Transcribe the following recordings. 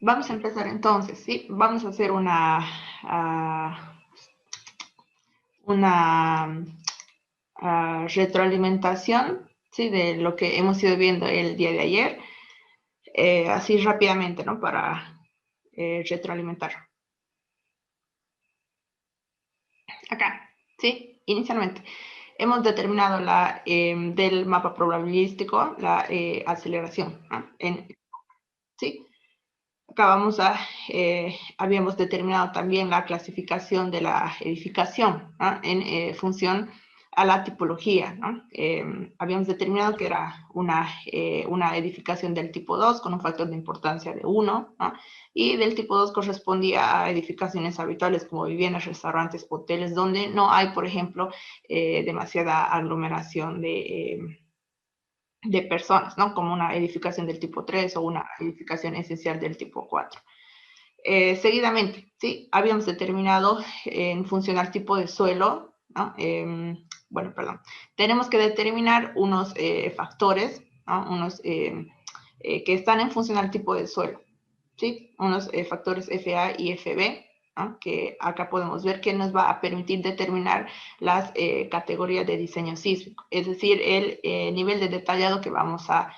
vamos a empezar entonces, ¿sí? Vamos a hacer una retroalimentación, ¿sí? De lo que hemos ido viendo el día de ayer, así rápidamente, ¿no? Para retroalimentar. Acá, ¿sí? Inicialmente, hemos determinado del mapa probabilístico, la aceleración, ¿no? ¿Sí? Acá habíamos determinado también la clasificación de la edificación, ¿no? En función a la tipología, ¿no? Habíamos determinado que era una edificación del tipo 2 con un factor de importancia de 1, ¿no? Y del tipo 2 correspondía a edificaciones habituales como viviendas, restaurantes, hoteles, donde no hay, por ejemplo, demasiada aglomeración de personas, ¿no? Como una edificación del tipo 3 o una edificación esencial del tipo 4. Seguidamente, ¿sí? Habíamos determinado en función al tipo de suelo, ¿no? Bueno, perdón. Tenemos que determinar unos factores, ¿no? Unos que están en función al tipo de suelo, ¿sí? Unos factores FA y FB, ¿no? Que acá podemos ver que nos va a permitir determinar las categorías de diseño sísmico, es decir, el nivel de detallado que vamos a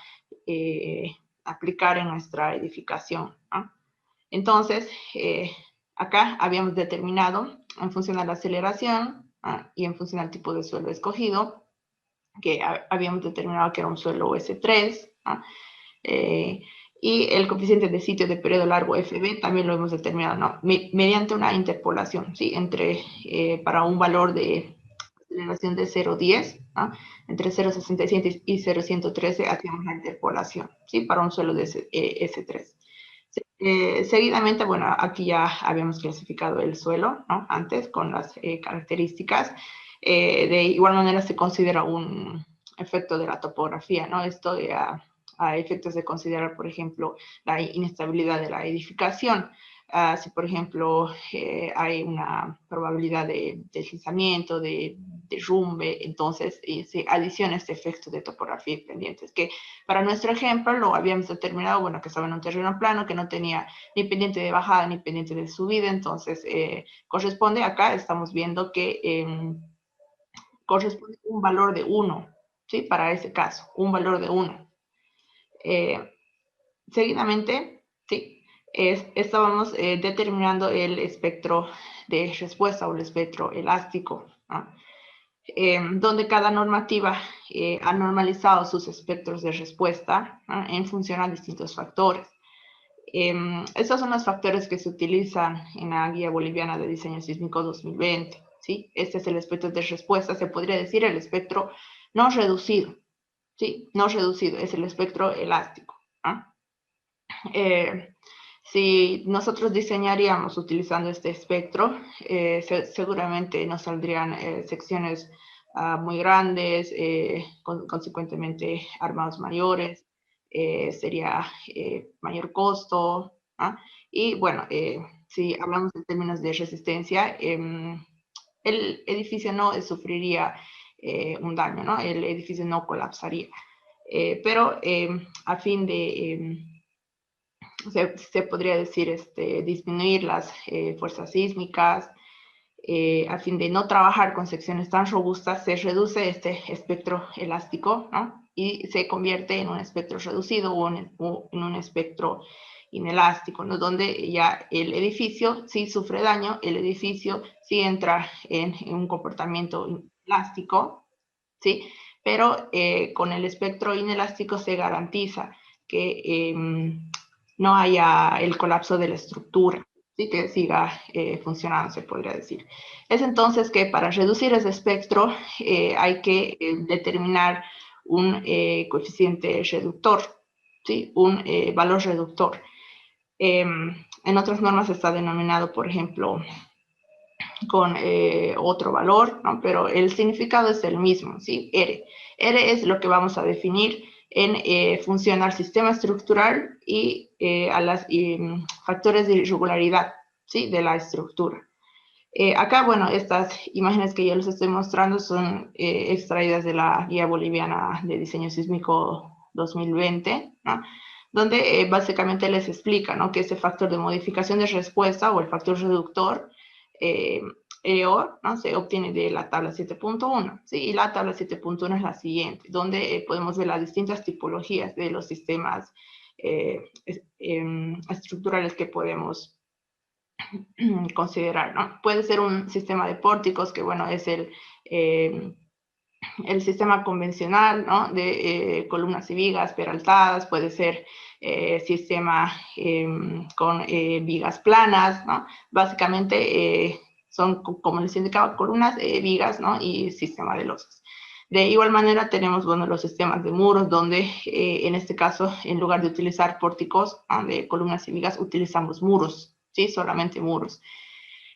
aplicar en nuestra edificación, ¿no? Entonces, acá habíamos determinado, en función a la aceleración y en función al tipo de suelo escogido, que habíamos determinado que era un suelo S3, y el coeficiente de sitio de periodo largo FB también lo hemos determinado, ¿no? Mediante una interpolación, ¿sí? Para un valor de aceleración de 0,10, ¿no? Entre 0,67 y 0,113 hacíamos la interpolación, ¿sí? Para un suelo de S3. Seguidamente, bueno, aquí ya habíamos clasificado el suelo, ¿no? Antes con las características. De igual manera se considera un efecto de la topografía, ¿no? Esto a efectos de considerar, por ejemplo, la inestabilidad de la edificación. Si, por ejemplo, hay una probabilidad de deslizamiento, de derrumbe, entonces se adiciona este efecto de topografía y pendientes, que para nuestro ejemplo lo habíamos determinado, bueno, que estaba en un terreno plano, que no tenía ni pendiente de bajada ni pendiente de subida, entonces corresponde, acá estamos viendo que corresponde un valor de 1, ¿sí? Para ese caso, un valor de 1. Seguidamente, ¿sí? Estábamos determinando el espectro de respuesta o el espectro elástico, ¿no? Donde cada normativa ha normalizado sus espectros de respuesta, ¿no? En función a distintos factores. Estos son los factores que se utilizan en la Guía Boliviana de Diseño Sísmico 2020, ¿sí? Este es el espectro de respuesta, se podría decir el espectro no reducido, ¿sí? No reducido, es el espectro elástico, ¿no? Si nosotros diseñaríamos utilizando este espectro, seguramente nos saldrían secciones muy grandes, consecuentemente armados mayores, sería mayor costo, ¿no? Y bueno, si hablamos en términos de resistencia, el edificio no sufriría un daño, ¿no? El edificio no colapsaría. Pero a fin de se podría decir, disminuir las fuerzas sísmicas, a fin de no trabajar con secciones tan robustas, se reduce este espectro elástico, ¿no? Y se convierte en un espectro reducido o en un espectro inelástico, ¿no? Donde ya el edificio sí sufre daño, el edificio sí entra en un comportamiento elástico, ¿sí? Pero con el espectro inelástico se garantiza que no haya el colapso de la estructura, ¿sí? Que siga funcionando, se podría decir. Es entonces que para reducir ese espectro hay que determinar un coeficiente reductor, ¿sí? Un valor reductor. En otras normas está denominado, por ejemplo, con otro valor, ¿no? Pero el significado es el mismo, ¿sí? R. R es lo que vamos a definir en función al sistema estructural y a los factores de irregularidad, ¿sí? De la estructura. Acá, bueno, estas imágenes que yo les estoy mostrando son extraídas de la Guía Boliviana de Diseño Sísmico 2020, ¿no? donde básicamente les explica, ¿no?, que ese factor de modificación de respuesta o el factor reductor EO, ¿no?, se obtiene de la tabla 7.1, ¿sí? Y la tabla 7.1 es la siguiente, donde podemos ver las distintas tipologías de los sistemas estructurales que podemos considerar, ¿no? Puede ser un sistema de pórticos, que bueno, es el sistema convencional, ¿no?, de columnas y vigas peraltadas. Puede ser sistema con vigas planas, ¿no? Básicamente son, como les indicaba, columnas, vigas, ¿no?, y sistema de losas. De igual manera tenemos, bueno, los sistemas de muros, donde en este caso, en lugar de utilizar pórticos, ¿no?, de columnas y vigas, utilizamos muros, ¿sí? Solamente muros.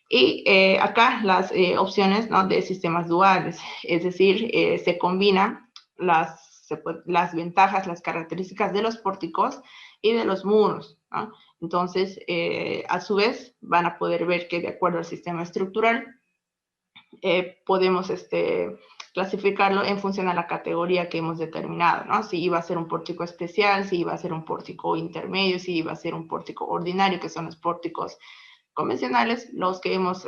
Y acá las opciones, ¿no?, de sistemas duales, es decir, se combinan las ventajas, las características de los pórticos y de los muros, ¿no? Entonces, a su vez, van a poder ver que de acuerdo al sistema estructural, podemos clasificarlo en función a la categoría que hemos determinado, ¿no? Si iba a ser un pórtico especial, si iba a ser un pórtico intermedio, si iba a ser un pórtico ordinario, que son los pórticos convencionales, los que hemos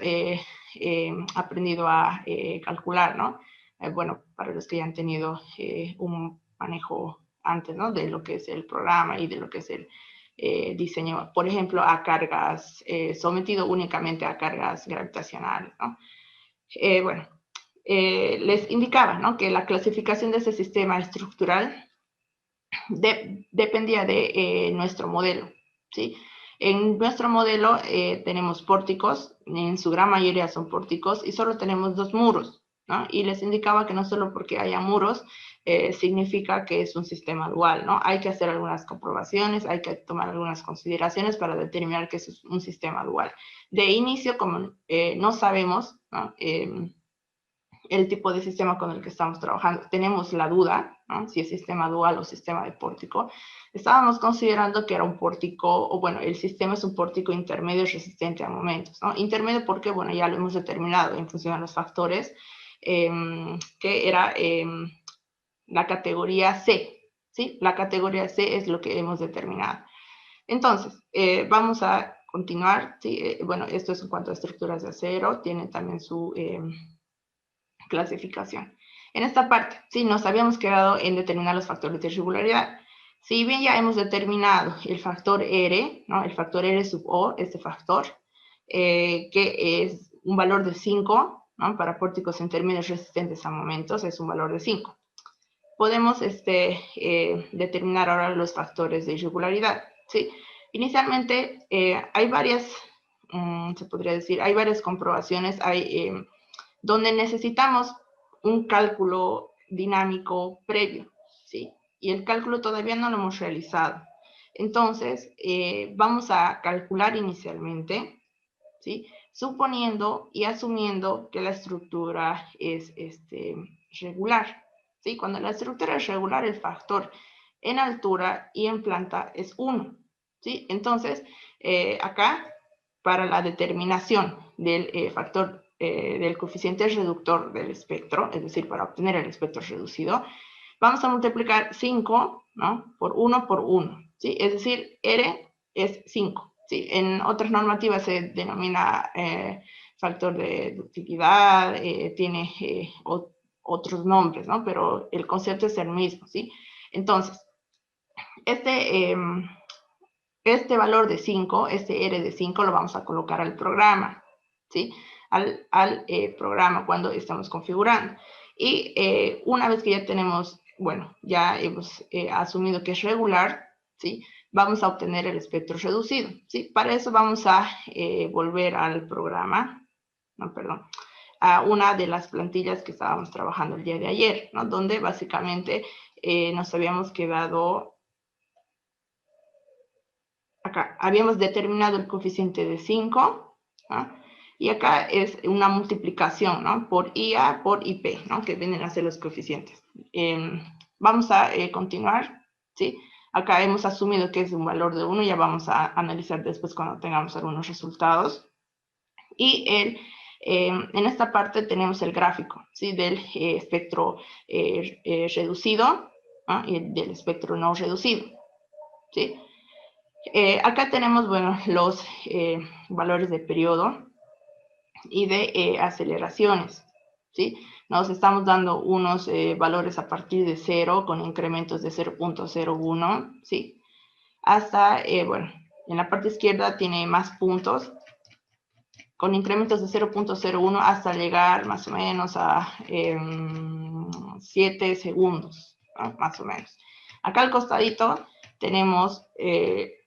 aprendido a calcular, ¿no? Bueno, para los que ya han tenido un manejo antes, ¿no?, de lo que es el programa y de lo que es el diseño, por ejemplo, a cargas, sometido únicamente a cargas gravitacionales, ¿no? Bueno, les indicaba, ¿no?, que la clasificación de ese sistema estructural dependía de nuestro modelo, ¿sí? En nuestro modelo tenemos pórticos, en su gran mayoría son pórticos, y solo tenemos 2 muros, ¿no? Y les indicaba que no solo porque haya muros significa que es un sistema dual, ¿no? Hay que hacer algunas comprobaciones, hay que tomar algunas consideraciones para determinar que es un sistema dual. De inicio, como no sabemos, ¿no?, el tipo de sistema con el que estamos trabajando, tenemos la duda, ¿no?, si es sistema dual o sistema de pórtico. Estábamos considerando que era un pórtico, o bueno, el sistema es un pórtico intermedio resistente a momentos, ¿no? Intermedio porque, bueno, ya lo hemos determinado en función de los factores, que era la categoría C, ¿sí? La categoría C es lo que hemos determinado. Entonces, vamos a continuar, ¿sí? Bueno, esto es en cuanto a estructuras de acero, tiene también su clasificación. En esta parte, sí, nos habíamos quedado en determinar los factores de irregularidad. Si bien ya hemos determinado el factor R, ¿no?, el factor R sub O, este factor, que es un valor de 5, ¿no?, para pórticos intermedios resistentes a momentos, es un valor de 5. Podemos determinar ahora los factores de irregularidad, ¿sí? Inicialmente hay varias, se podría decir, hay varias comprobaciones, donde necesitamos un cálculo dinámico previo, ¿sí? Y el cálculo todavía no lo hemos realizado. Entonces, vamos a calcular inicialmente, ¿sí?, suponiendo y asumiendo que la estructura es regular, ¿sí? Cuando la estructura es regular, el factor en altura y en planta es 1, ¿sí? Entonces, acá, para la determinación del factor del coeficiente reductor del espectro, es decir, para obtener el espectro reducido, vamos a multiplicar 5, ¿no?, por 1 por 1, ¿sí? Es decir, R es 5, ¿sí? En otras normativas se denomina factor de ductilidad, tiene otros nombres, ¿no? Pero el concepto es el mismo, ¿sí? Entonces, este valor de 5, este R de 5, lo vamos a colocar al programa, ¿sí? Al programa cuando estamos configurando. Y una vez que ya tenemos, bueno, ya hemos asumido que es regular, ¿sí?, vamos a obtener el espectro reducido, ¿sí? Para eso vamos a volver al programa, no, perdón, a una de las plantillas que estábamos trabajando el día de ayer, ¿no?, donde básicamente nos habíamos quedado. Acá habíamos determinado el coeficiente de 5, ¿no?, y acá es una multiplicación, ¿no?, por IA por IP, ¿no?, que vienen a ser los coeficientes. Vamos a continuar, ¿sí? Acá hemos asumido que es un valor de 1, ya vamos a analizar después cuando tengamos algunos resultados. Y en esta parte tenemos el gráfico, ¿sí?, del espectro reducido, ¿no?, y del espectro no reducido. ¿sí? Acá tenemos, bueno, los valores de periodo y de aceleraciones, ¿sí? Nos estamos dando unos valores a partir de 0 con incrementos de 0.01, ¿sí? Hasta, bueno, en la parte izquierda tiene más puntos con incrementos de 0.01 hasta llegar más o menos a 7 segundos, ¿no? Más o menos. Acá al costadito tenemos,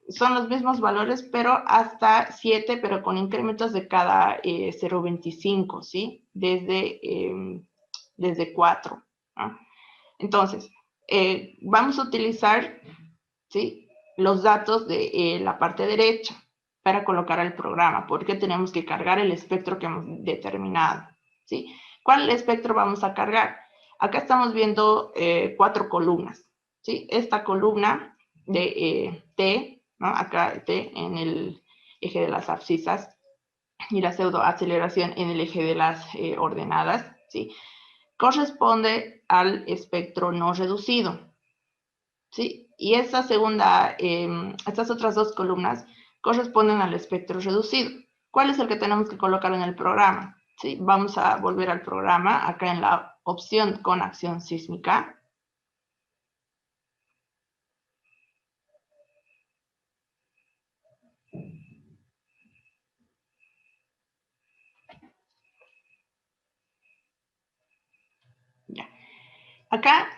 son los mismos valores, pero hasta 7, pero con incrementos de cada 0.25, ¿sí? Desde 4, ¿no? Entonces, vamos a utilizar, ¿sí?, los datos de la parte derecha para colocar al programa, porque tenemos que cargar el espectro que hemos determinado, ¿sí? ¿Cuál espectro vamos a cargar? Acá estamos viendo 4 columnas, ¿sí? Esta columna de T, ¿no? Acá T en el eje de las abscisas y la pseudoaceleración en el eje de las ordenadas, ¿sí? Corresponde al espectro no reducido, ¿sí? Y esta segunda, estas otras dos columnas corresponden al espectro reducido. ¿Cuál es el que tenemos que colocar en el programa? ¿Sí? Vamos a volver al programa, acá en la opción con acción sísmica. Ya. Acá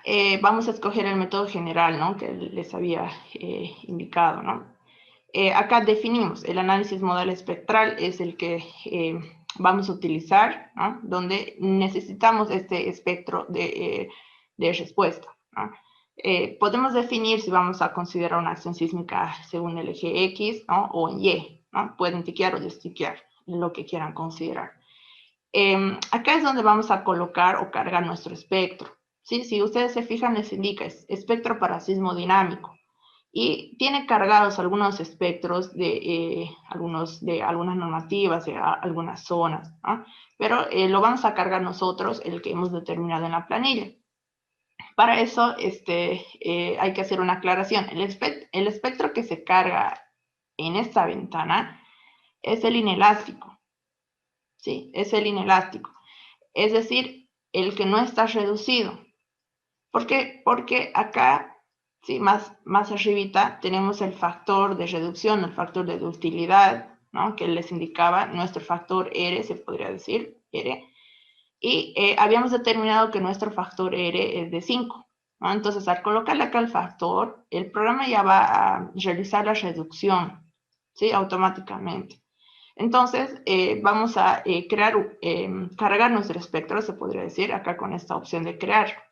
vamos a escoger el método general, ¿no?, que les había indicado, ¿no? Acá definimos el análisis modal espectral, es el que vamos a utilizar, ¿no?, donde necesitamos este espectro de respuesta, ¿no? Podemos definir si vamos a considerar una acción sísmica según el eje X, ¿no?, o en Y, ¿no? Pueden tiquear o destiquear, lo que quieran considerar. Acá es donde vamos a colocar o cargar nuestro espectro, ¿sí? Si ustedes se fijan, les indica espectro para sismo dinámico. Y tiene cargados algunos espectros de algunas normativas, de algunas zonas, ¿no? Pero lo vamos a cargar nosotros, el que hemos determinado en la planilla. Para eso hay que hacer una aclaración. El espectro que se carga en esta ventana es el inelástico, ¿sí? Es el inelástico. Es decir, el que no está reducido. ¿Por qué? Porque acá, sí, más arribita, tenemos el factor de reducción, el factor de ductilidad, ¿no?, que les indicaba nuestro factor R, se podría decir, R, y habíamos determinado que nuestro factor R es de 5, ¿no? Entonces, al colocarle acá el factor, el programa ya va a realizar la reducción, ¿sí?, automáticamente. Entonces, vamos a cargar nuestro espectro, se podría decir, acá con esta opción de crear.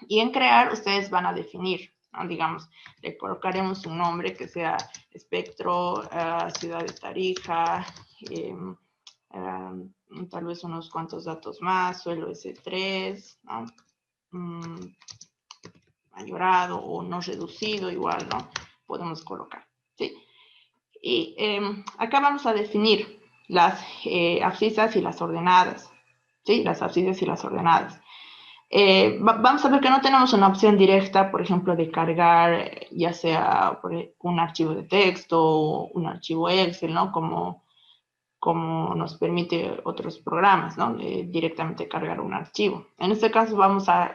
Y en crear ustedes van a definir, ¿no? Digamos, le colocaremos un nombre que sea espectro, ciudad de Tarija, tal vez unos cuantos datos más, suelo S3, ¿no? Mayorado o no reducido, igual, ¿no? Podemos colocar, ¿sí? Y acá vamos a definir las abscisas y las ordenadas, ¿sí? Las abscisas y las ordenadas. Vamos a ver que no tenemos una opción directa, por ejemplo, de cargar ya sea un archivo de texto o un archivo Excel, ¿no? Como nos permite otros programas, ¿no? Directamente cargar un archivo. En este caso vamos a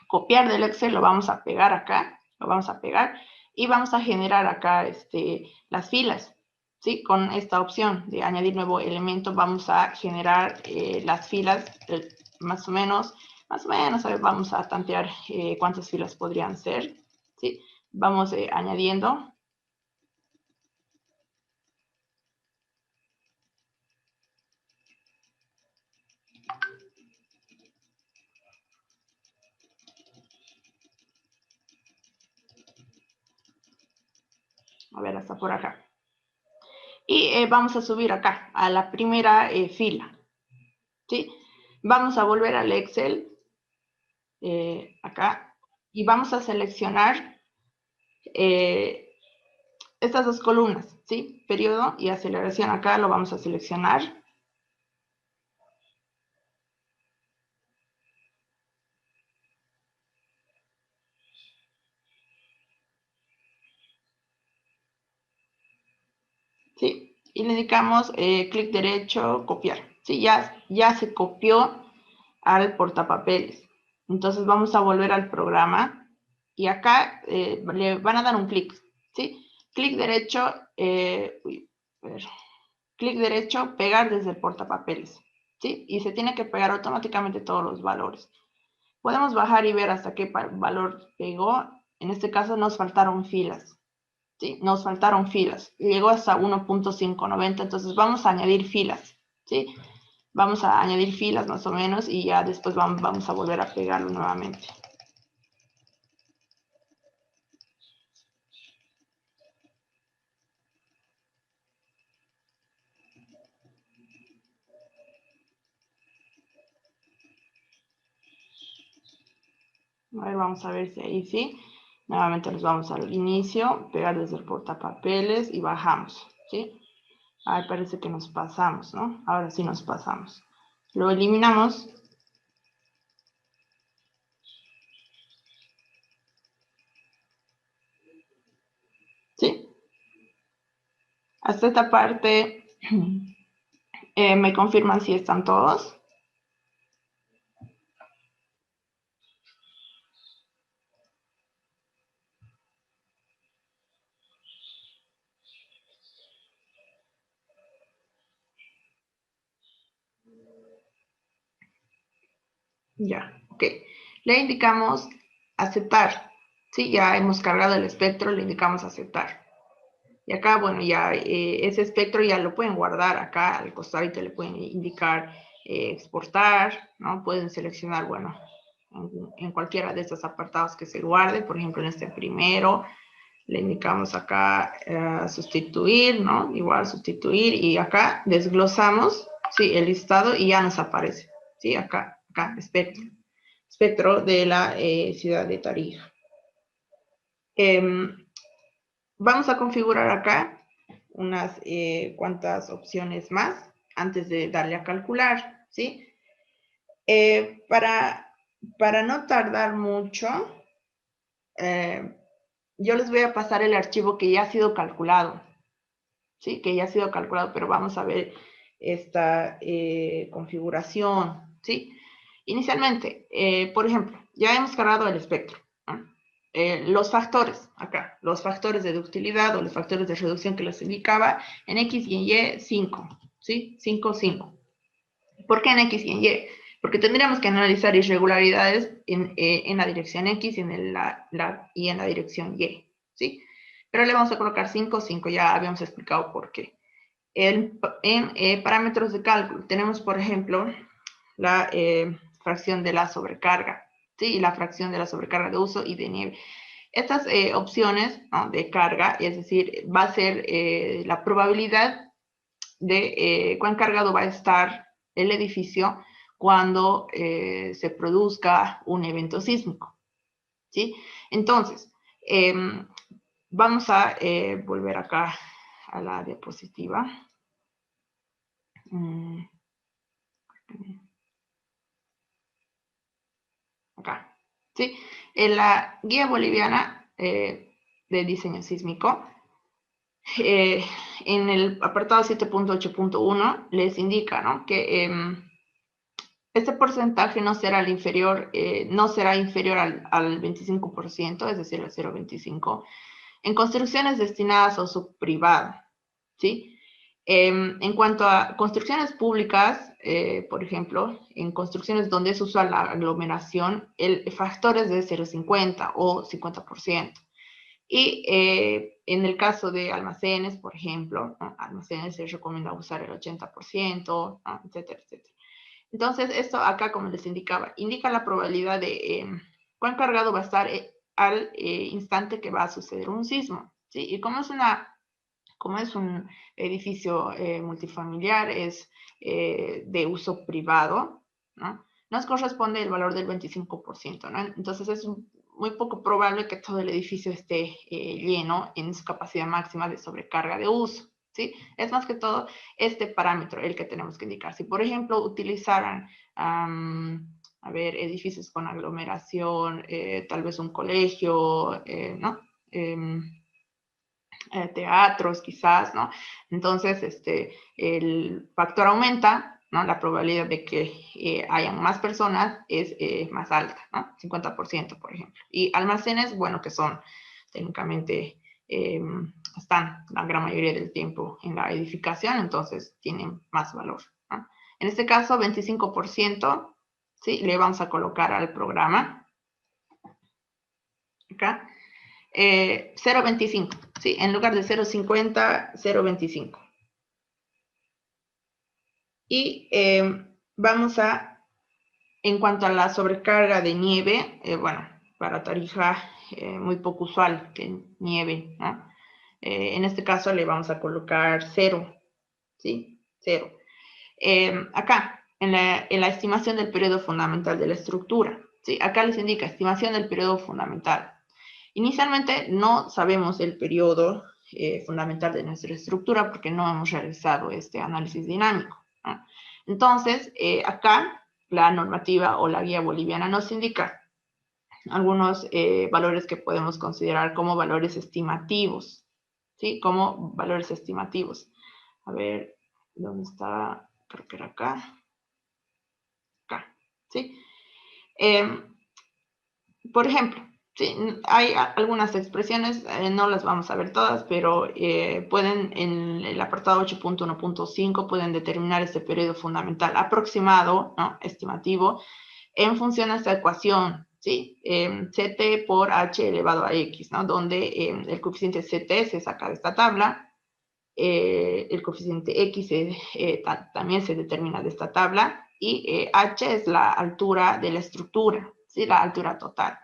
copiar del Excel, lo vamos a pegar acá, lo vamos a pegar y vamos a generar acá las filas, ¿sí? Con esta opción de añadir nuevo elemento vamos a generar las filas más o menos, a ver, vamos a tantear cuántas filas podrían ser, ¿sí? Vamos añadiendo. A ver, hasta por acá. Y vamos a subir acá, a la primera fila, ¿sí? Vamos a volver al Excel, acá, y vamos a seleccionar estas dos columnas, ¿sí? Periodo y aceleración, acá lo vamos a seleccionar. ¿sí? Y le indicamos clic derecho, copiar, ¿sí? Ya se copió al portapapeles. Entonces vamos a volver al programa y acá le van a dar un clic, ¿sí? Clic derecho, clic derecho, pegar desde el portapapeles, ¿sí? Y se tiene que pegar automáticamente todos los valores. Podemos bajar y ver hasta qué valor pegó. En este caso nos faltaron filas, ¿sí? Nos faltaron filas. Llegó hasta 1.590, entonces vamos a añadir filas, ¿sí? Vamos a añadir filas más o menos y ya después vamos a volver a pegarlo nuevamente. A ver, vamos a ver si ahí sí. Nuevamente nos vamos al inicio, pegar desde el portapapeles y bajamos, ¿sí? Ahí parece que nos pasamos, ¿no? Ahora sí nos pasamos. Lo eliminamos. ¿Sí? Hasta esta parte me confirman si están todos. Ya, ok. Le indicamos aceptar. Sí, ya hemos cargado el espectro, le indicamos aceptar. Y acá, bueno, ya ese espectro ya lo pueden guardar acá al costadito, le pueden indicar exportar, ¿no? Pueden seleccionar, bueno, en cualquiera de estos apartados que se guarde, por ejemplo, en este primero, le indicamos acá sustituir, ¿no? Igual sustituir y acá desglosamos, sí, el listado y ya nos aparece, ¿sí? Acá, espectro de la ciudad de Tarija. Vamos a configurar acá unas cuantas opciones más antes de darle a calcular, ¿sí? Para no tardar mucho, yo les voy a pasar el archivo que ya ha sido calculado, ¿sí? Que ya ha sido calculado, pero vamos a ver esta configuración, ¿sí? Inicialmente, por ejemplo, ya hemos cargado el espectro, ¿no? Los factores, acá, los factores de ductilidad o los factores de reducción que les indicaba, en X y en Y, 5, ¿sí? 5, 5. ¿Por qué en X y en Y? Porque tendríamos que analizar irregularidades en la dirección X y en la dirección Y, ¿sí? Pero le vamos a colocar 5, 5, ya habíamos explicado por qué. En parámetros de cálculo tenemos, por ejemplo, la fracción de la sobrecarga, ¿sí? Y la fracción de la sobrecarga de uso y de nieve. Estas opciones, ¿no? De carga, es decir, va a ser la probabilidad de cuán cargado va a estar el edificio cuando se produzca un evento sísmico, ¿sí? Entonces, vamos a volver acá a la diapositiva. Acá, ¿sí? En la guía boliviana de diseño sísmico, en el apartado 7.8.1 les indica, ¿no? Que este porcentaje no será inferior al 25%, es decir, al 0,25, en construcciones destinadas a uso privado, ¿sí? En cuanto a construcciones públicas, por ejemplo, en construcciones donde es usual la aglomeración, el factor es de 0,50 o 50%. Y en el caso de almacenes, por ejemplo, ¿no? Almacenes se recomienda usar el 80%, ¿no? Etcétera, etcétera. Entonces, esto acá, como les indicaba, indica la probabilidad de cuán cargado va a estar al instante que va a suceder un sismo, ¿sí? Y como es un edificio multifamiliar, es de uso privado, ¿no? Nos corresponde el valor del 25%, ¿no? Entonces es muy poco probable que todo el edificio esté lleno en su capacidad máxima de sobrecarga de uso, ¿sí? Es más que todo este parámetro el que tenemos que indicar. Si, por ejemplo, utilizaran, a ver, edificios con aglomeración, tal vez un colegio, ¿no? teatros quizás, ¿no? Entonces, el factor aumenta, ¿no? La probabilidad de que hayan más personas es más alta, ¿no? 50%, por ejemplo. Y almacenes, bueno, que son técnicamente, están la gran mayoría del tiempo en la edificación, entonces tienen más valor, ¿no? En este caso, 25%, ¿sí? Le vamos a colocar al programa. Acá. 0.25, ¿sí? En lugar de 0.50, 0.25. Y vamos a, en cuanto a la sobrecarga de nieve, bueno, para Tarija, muy poco usual que nieve, ¿no? En este caso le vamos a colocar 0, ¿sí? 0. Acá, en la estimación del periodo fundamental de la estructura, ¿sí? Acá les indica estimación del periodo fundamental. Inicialmente no sabemos el periodo fundamental de nuestra estructura porque no hemos realizado este análisis dinámico, ¿no? Entonces, acá la normativa o la guía boliviana nos indica algunos valores que podemos considerar como valores estimativos, ¿sí? Como valores estimativos. A ver, ¿dónde está? Creo que era acá. Acá, ¿sí? Por ejemplo, sí, hay algunas expresiones, no las vamos a ver todas, pero pueden, en el apartado 8.1.5, pueden determinar este periodo fundamental aproximado, ¿no? Estimativo, en función a esta ecuación, ¿sí? CT por H elevado a X, ¿no? Donde el coeficiente CT se saca de esta tabla, el coeficiente X también se determina de esta tabla, y H es la altura de la estructura, ¿sí? La altura total.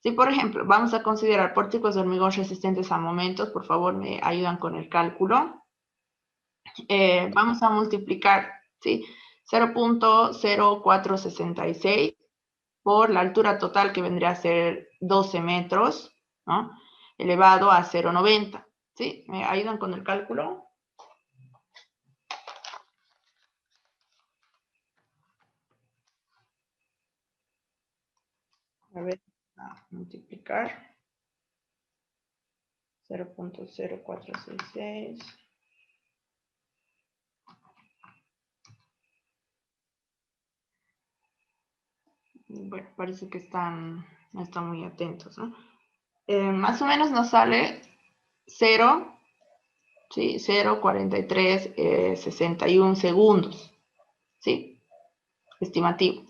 Si, por ejemplo, vamos a considerar pórticos de hormigón resistentes a momentos, por favor, me ayudan con el cálculo. Vamos a multiplicar, ¿sí? 0.0466 por la altura total, que vendría a ser 12 metros, ¿no? Elevado a 0.90, ¿sí? ¿Me ayudan con el cálculo? A ver, a multiplicar. 0.0466. Bueno, parece que no están muy atentos, ¿no? Más o menos nos sale 0, ¿sí? 0.4361 segundos, ¿sí? Estimativo.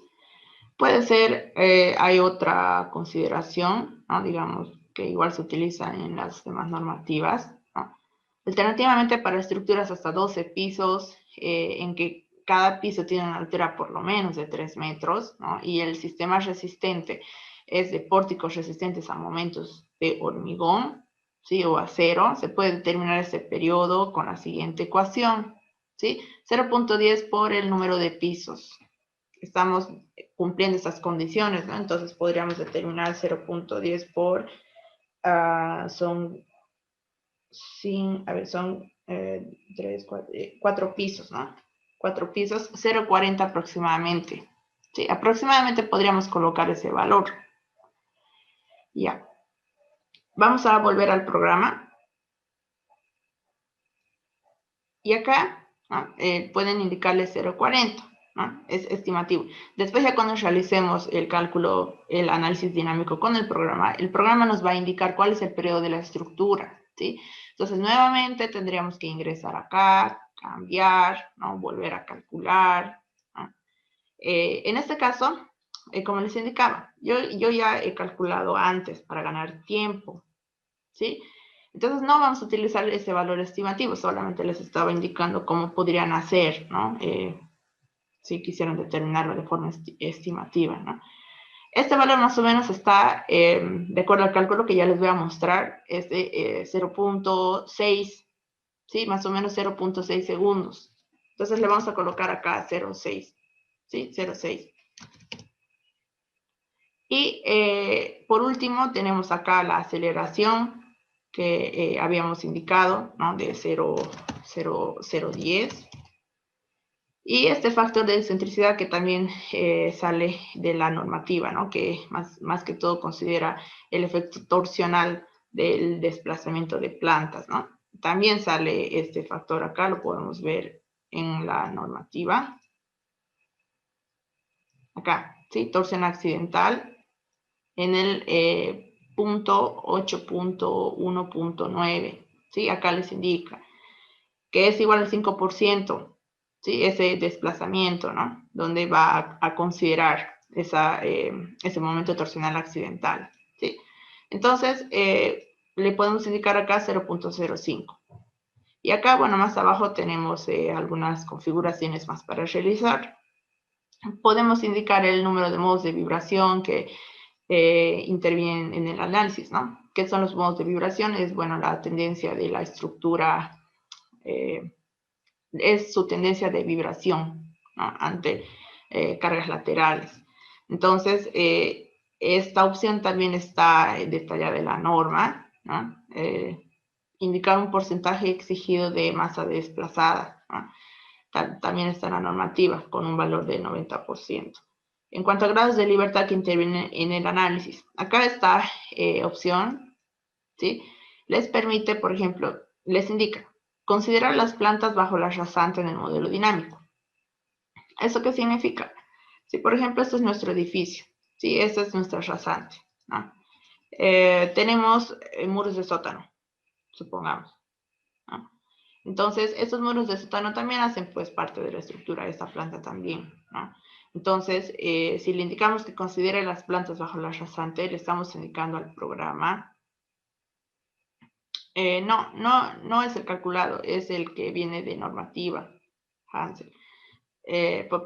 Puede ser, hay otra consideración, ¿no? Digamos, que igual se utiliza en las demás normativas, ¿no? Alternativamente, para estructuras hasta 12 pisos, en que cada piso tiene una altura por lo menos de 3 metros, ¿no? Y el sistema resistente es de pórticos resistentes a momentos de hormigón, ¿sí? O acero, se puede determinar este periodo con la siguiente ecuación, ¿sí? 0.10 por el número de pisos. Estamos cumpliendo estas condiciones, ¿no? Entonces podríamos determinar 0.10 por, son 4 pisos, ¿no? 4 pisos, 0.40 aproximadamente. Sí, aproximadamente podríamos colocar ese valor. Ya. Vamos a volver al programa. Y acá, ¿no? Pueden indicarle 0.40, ¿no? Es estimativo. Después, ya cuando realicemos el cálculo, el análisis dinámico con el programa nos va a indicar cuál es el periodo de la estructura, ¿sí? Entonces, nuevamente tendríamos que ingresar acá, cambiar, ¿no? Volver a calcular, ¿no? En este caso, como les indicaba, yo ya he calculado antes para ganar tiempo, ¿sí? Entonces no vamos a utilizar ese valor estimativo, solamente les estaba indicando cómo podrían hacer, ¿no? Si quisieran determinarlo de forma estimativa, ¿no? Este valor más o menos está, de acuerdo al cálculo que ya les voy a mostrar, es de 0.6, ¿sí? Más o menos 0.6 segundos. Entonces le vamos a colocar acá 0.6, ¿sí? 0.6. Y por último tenemos acá la aceleración que habíamos indicado, ¿no? De 0.10. Y este factor de excentricidad que también sale de la normativa, ¿no? Que más que todo considera el efecto torsional del desplazamiento de plantas, ¿no? También sale este factor acá, lo podemos ver en la normativa. Acá, ¿sí? Torsión accidental en el punto 8.1.9, ¿sí? Acá les indica que es igual al 5%, ¿sí? Ese desplazamiento, ¿no? Donde va a considerar ese momento torsional accidental, ¿sí? Entonces, le podemos indicar acá 0.05. Y acá, bueno, más abajo tenemos algunas configuraciones más para realizar. Podemos indicar el número de modos de vibración que intervienen en el análisis, ¿no? ¿Qué son los modos de vibración? Es, bueno, la tendencia de la estructura, es su tendencia de vibración, ¿no? Ante cargas laterales. Entonces, esta opción también está detallada en la norma, ¿no? Indicar un porcentaje exigido de masa desplazada, ¿no? También está en la normativa, con un valor del 90%. En cuanto a grados de libertad que intervienen en el análisis, acá esta opción, ¿sí? Les permite, por ejemplo, les indica, considerar las plantas bajo la rasante en el modelo dinámico. ¿Eso qué significa? Si, por ejemplo, este es nuestro edificio, ¿sí? Esta es nuestra rasante, ¿no? Tenemos muros de sótano, supongamos, ¿no? Entonces, estos muros de sótano también hacen pues parte de la estructura de esta planta también, ¿no? Entonces, si le indicamos que considere las plantas bajo la rasante, le estamos indicando al programa. No es el calculado, es el que viene de normativa, Hansel.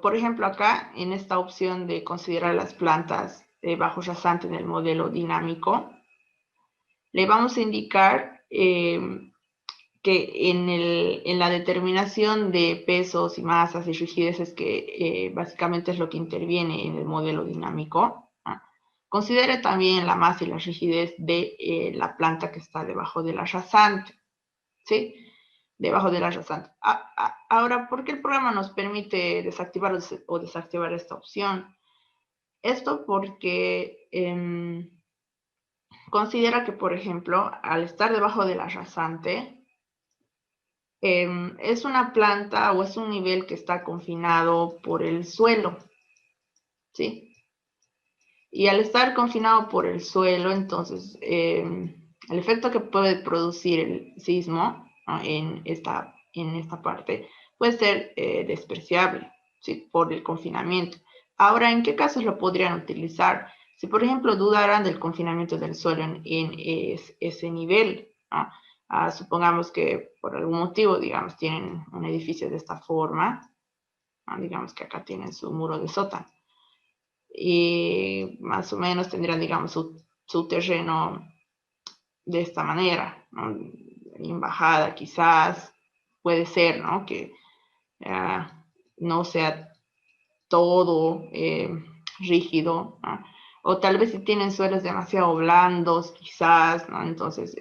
Por ejemplo, acá, en esta opción de considerar las plantas bajo rasante en el modelo dinámico, le vamos a indicar que en la determinación de pesos y masas y rigideces, que básicamente es lo que interviene en el modelo dinámico, ¿no? Considere también la masa y la rigidez de la planta que está debajo de la rasante, ¿sí? Debajo de la rasante. Ahora, ¿por qué el programa nos permite desactivar o desactivar esta opción? Esto porque considera que, por ejemplo, al estar debajo de la rasante, es una planta o es un nivel que está confinado por el suelo, ¿sí? Y al estar confinado por el suelo, entonces, el efecto que puede producir el sismo, ¿no? en esta parte puede ser despreciable, ¿sí? Por el confinamiento. Ahora, ¿en qué casos lo podrían utilizar? Si, por ejemplo, dudaran del confinamiento del suelo en ese nivel, ¿no? Supongamos que por algún motivo, digamos, tienen un edificio de esta forma, ¿no? Digamos que acá tienen su muro de sótano, y más o menos tendrían, digamos, su terreno de esta manera, ¿no? En bajada quizás, puede ser, ¿no? Que no sea todo rígido, ¿no? O tal vez si tienen suelos demasiado blandos, quizás, ¿no? Entonces,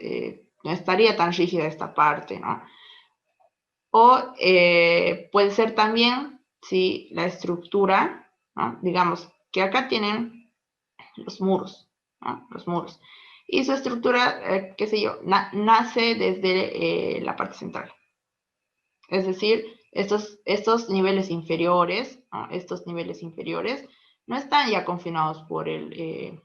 no estaría tan rígida esta parte, ¿no? O puede ser también si la estructura, ¿no? Digamos que acá tienen los muros, ¿no? Los muros. Y su estructura, qué sé yo, nace desde la parte central. Es decir, estos niveles inferiores, ¿no? Estos niveles inferiores no están ya confinados por el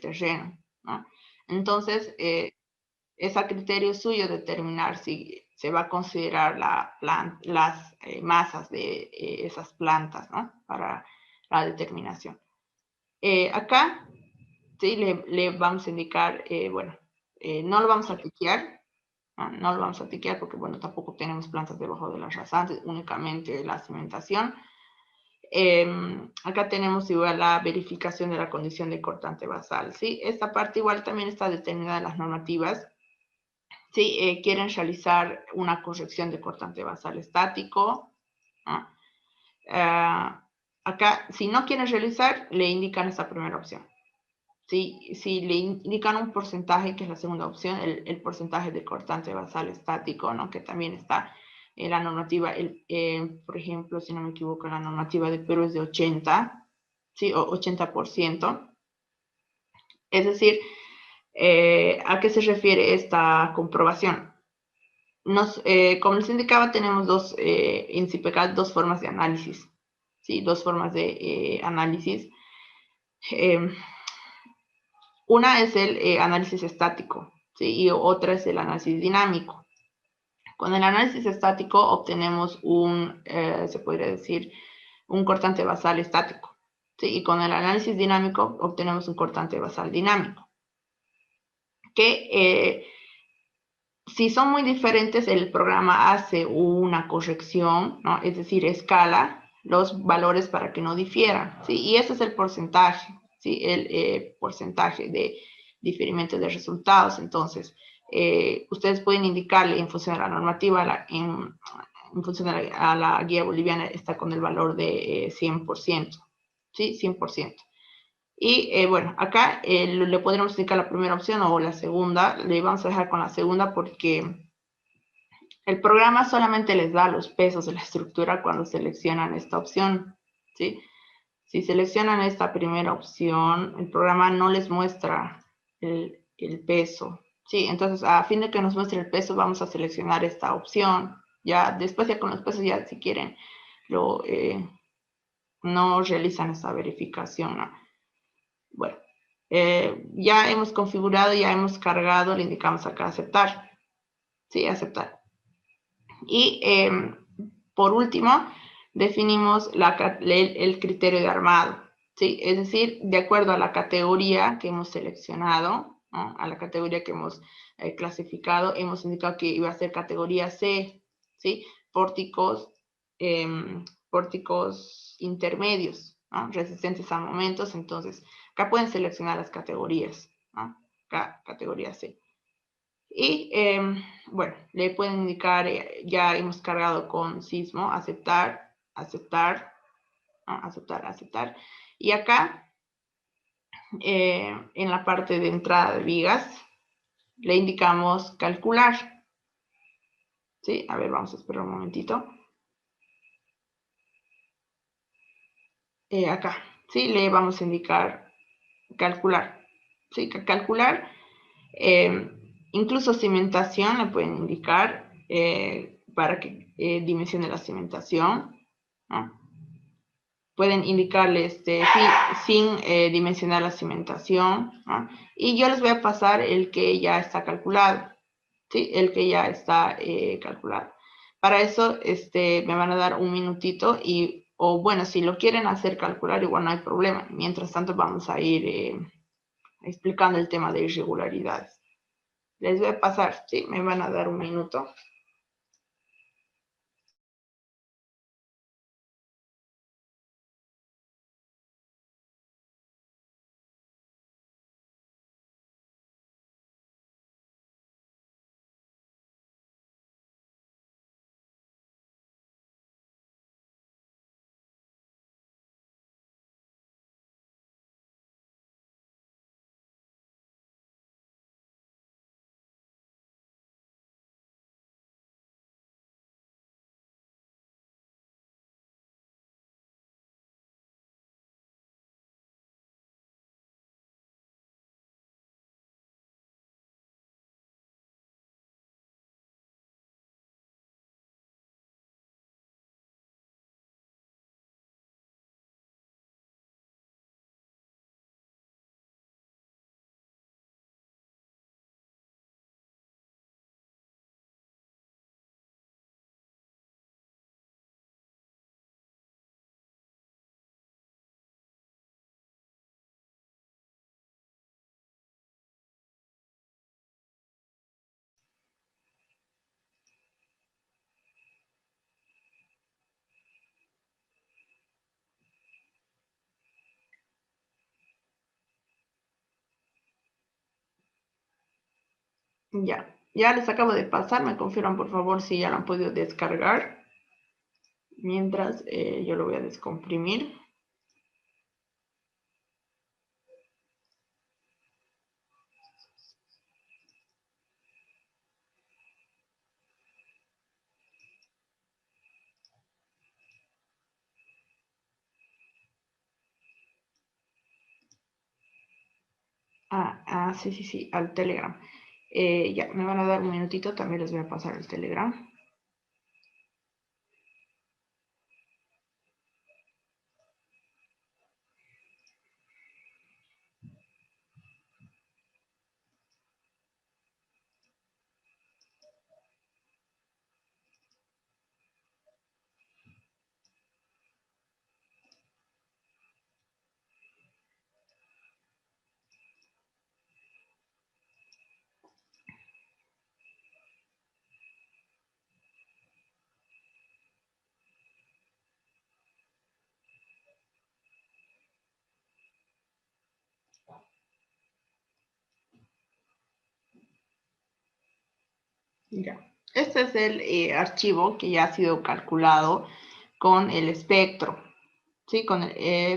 terreno, ¿no? Entonces, es a criterio suyo determinar si se va a considerar las masas de esas plantas, ¿no? Para la determinación. Acá, ¿sí? Le vamos a indicar, bueno, no lo vamos a tiquear, no lo vamos a tiquear porque, bueno, tampoco tenemos plantas debajo de las rasantes, únicamente la cimentación. Acá tenemos igual la verificación de la condición de cortante basal, ¿sí? Esta parte igual también está determinada en las normativas. ¿Sí? Quieren realizar una corrección de cortante basal estático, ¿no? Acá, si no quieren realizar, le indican esta primera opción. Si le indican un porcentaje, que es la segunda opción, el porcentaje de cortante basal estático, ¿no? Que también está en la normativa, por ejemplo, si no me equivoco, la normativa de Perú es de 80, ¿sí? O 80%. Es decir, ¿A qué se refiere esta comprobación? Como les indicaba, tenemos dos formas de análisis, ¿sí? Dos formas de análisis. Una es el análisis estático, ¿sí? Y otra es el análisis dinámico. Con el análisis estático obtenemos se podría decir, un cortante basal estático, ¿sí? Y con el análisis dinámico obtenemos un cortante basal dinámico. Que si son muy diferentes, el programa hace una corrección, ¿no? Es decir, escala los valores para que no difieran, ¿sí? Y ese es el porcentaje, ¿sí? El porcentaje de diferimiento de resultados. Entonces, ustedes pueden indicarle en función de la normativa, en función a la guía boliviana, está con el valor de 100%, ¿sí? 100%. Y bueno, acá le podremos indicar la primera opción o la segunda. Le vamos a dejar con la segunda porque el programa solamente les da los pesos de la estructura cuando seleccionan esta opción, ¿sí? Si seleccionan esta primera opción, el programa no les muestra el peso, ¿sí? Entonces, a fin de que nos muestre el peso, vamos a seleccionar esta opción. Ya después, ya con los pesos, ya si quieren, no realizan esta verificación, ¿no? Bueno, ya hemos configurado, ya hemos cargado, le indicamos acá aceptar, ¿sí? Aceptar. Y por último, definimos el criterio de armado, ¿sí? Es decir, de acuerdo a la categoría que hemos seleccionado, ¿no? A la categoría que hemos clasificado, hemos indicado que iba a ser categoría C, ¿sí? Pórticos, pórticos intermedios, ¿no? Resistentes a momentos. Entonces, acá pueden seleccionar las categorías, ¿no? Acá, categoría C. Y bueno, le pueden indicar, ya hemos cargado con sismo, aceptar, aceptar, ¿no? Aceptar, aceptar. Y acá, en la parte de entrada de vigas, le indicamos calcular. ¿Sí? A ver, vamos a esperar un momentito. Acá, ¿sí? Le vamos a indicar calcular. ¿Sí? Calcular. Incluso cimentación le pueden indicar para que dimensione la cimentación, ¿no? Pueden indicarle sin dimensionar la cimentación, ¿no? Y yo les voy a pasar el que ya está calculado, ¿sí? El que ya está calculado. Para eso me van a dar un minutito o bueno, si lo quieren hacer calcular, igual no hay problema. Mientras tanto vamos a ir explicando el tema de irregularidades. Les voy a pasar, ¿sí? Me van a dar un minuto. Ya les acabo de pasar, me confirman por favor si ya lo han podido descargar. Mientras yo lo voy a descomprimir. Sí, al Telegram. Ya, me van a dar un minutito, también les voy a pasar el Telegram. Ya. Este es el archivo que ya ha sido calculado con el espectro. Sí,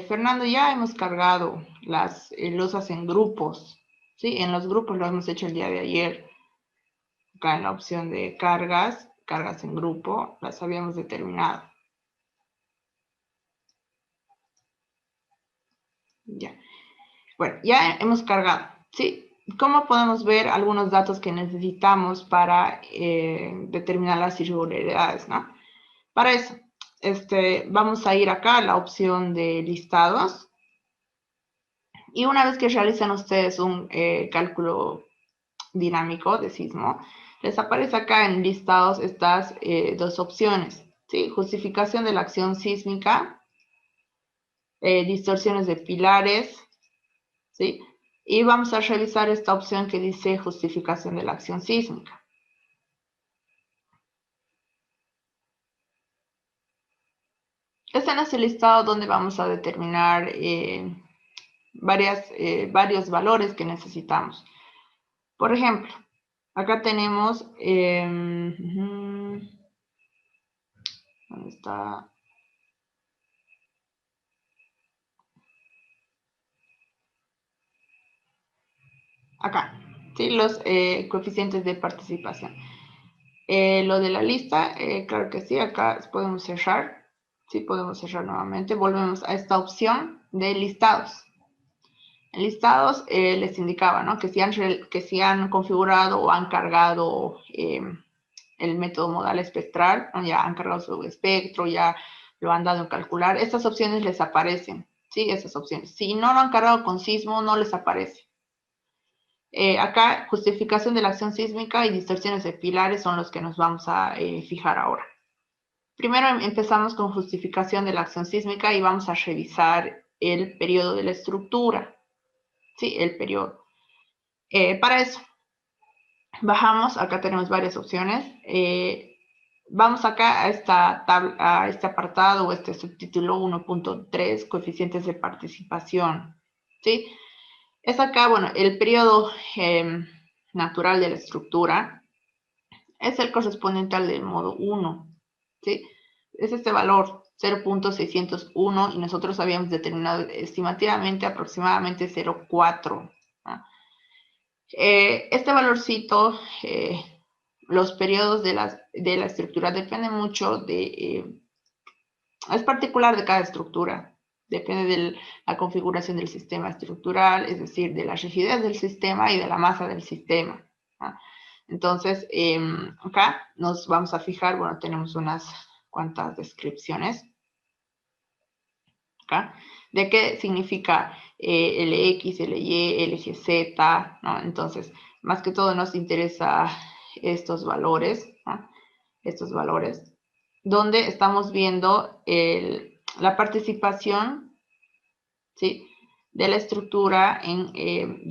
Fernando, ya hemos cargado las losas en grupos. Sí, en los grupos lo hemos hecho el día de ayer. Acá en la opción de cargas en grupo, las habíamos determinado. Ya. Bueno, ya hemos cargado. ¿Sí? ¿Cómo podemos ver algunos datos que necesitamos para determinar las irregularidades, ¿no? Para eso, vamos a ir acá a la opción de listados. Y una vez que realizan ustedes un cálculo dinámico de sismo, les aparece acá en listados estas dos opciones. ¿Sí? Justificación de la acción sísmica, distorsiones de pilares, ¿sí? Y vamos a revisar esta opción que dice justificación de la acción sísmica. Este es el listado donde vamos a determinar varios valores que necesitamos. Por ejemplo, acá tenemos, ¿dónde está? Acá, ¿sí? Los coeficientes de participación. Lo de la lista, claro que sí, acá podemos cerrar. Sí, podemos cerrar nuevamente. Volvemos a esta opción de listados. En listados les indicaba, ¿no? Que si han configurado o han cargado el método modal espectral, ¿no? Ya han cargado su espectro, ya lo han dado en calcular. Estas opciones les aparecen, ¿sí? Esas opciones. Si no lo han cargado con sismo, no les aparece. Acá, justificación de la acción sísmica y distorsiones de pilares son los que nos vamos a fijar ahora. Primero empezamos con justificación de la acción sísmica y vamos a revisar el periodo de la estructura. Sí, el periodo. Para eso, bajamos, acá tenemos varias opciones. Vamos acá a este apartado o este subtítulo 1.3, coeficientes de participación. ¿Sí? Es acá, bueno, el periodo natural de la estructura es el correspondiente al del modo 1. ¿Sí? Es este valor 0.601 y nosotros habíamos determinado estimativamente aproximadamente 0.4. ¿no? Este valorcito, los periodos de la estructura depende mucho es particular de cada estructura, depende de la configuración del sistema estructural, es decir, de la rigidez del sistema y de la masa del sistema. ¿no? Entonces, acá nos vamos a fijar, bueno, tenemos unas cuantas descripciones acá, de qué significa LX, LY, LGZ, ¿no? Entonces, más que todo nos interesa estos valores, ¿no? Estos valores, donde estamos viendo la participación, ¿sí? De la estructura en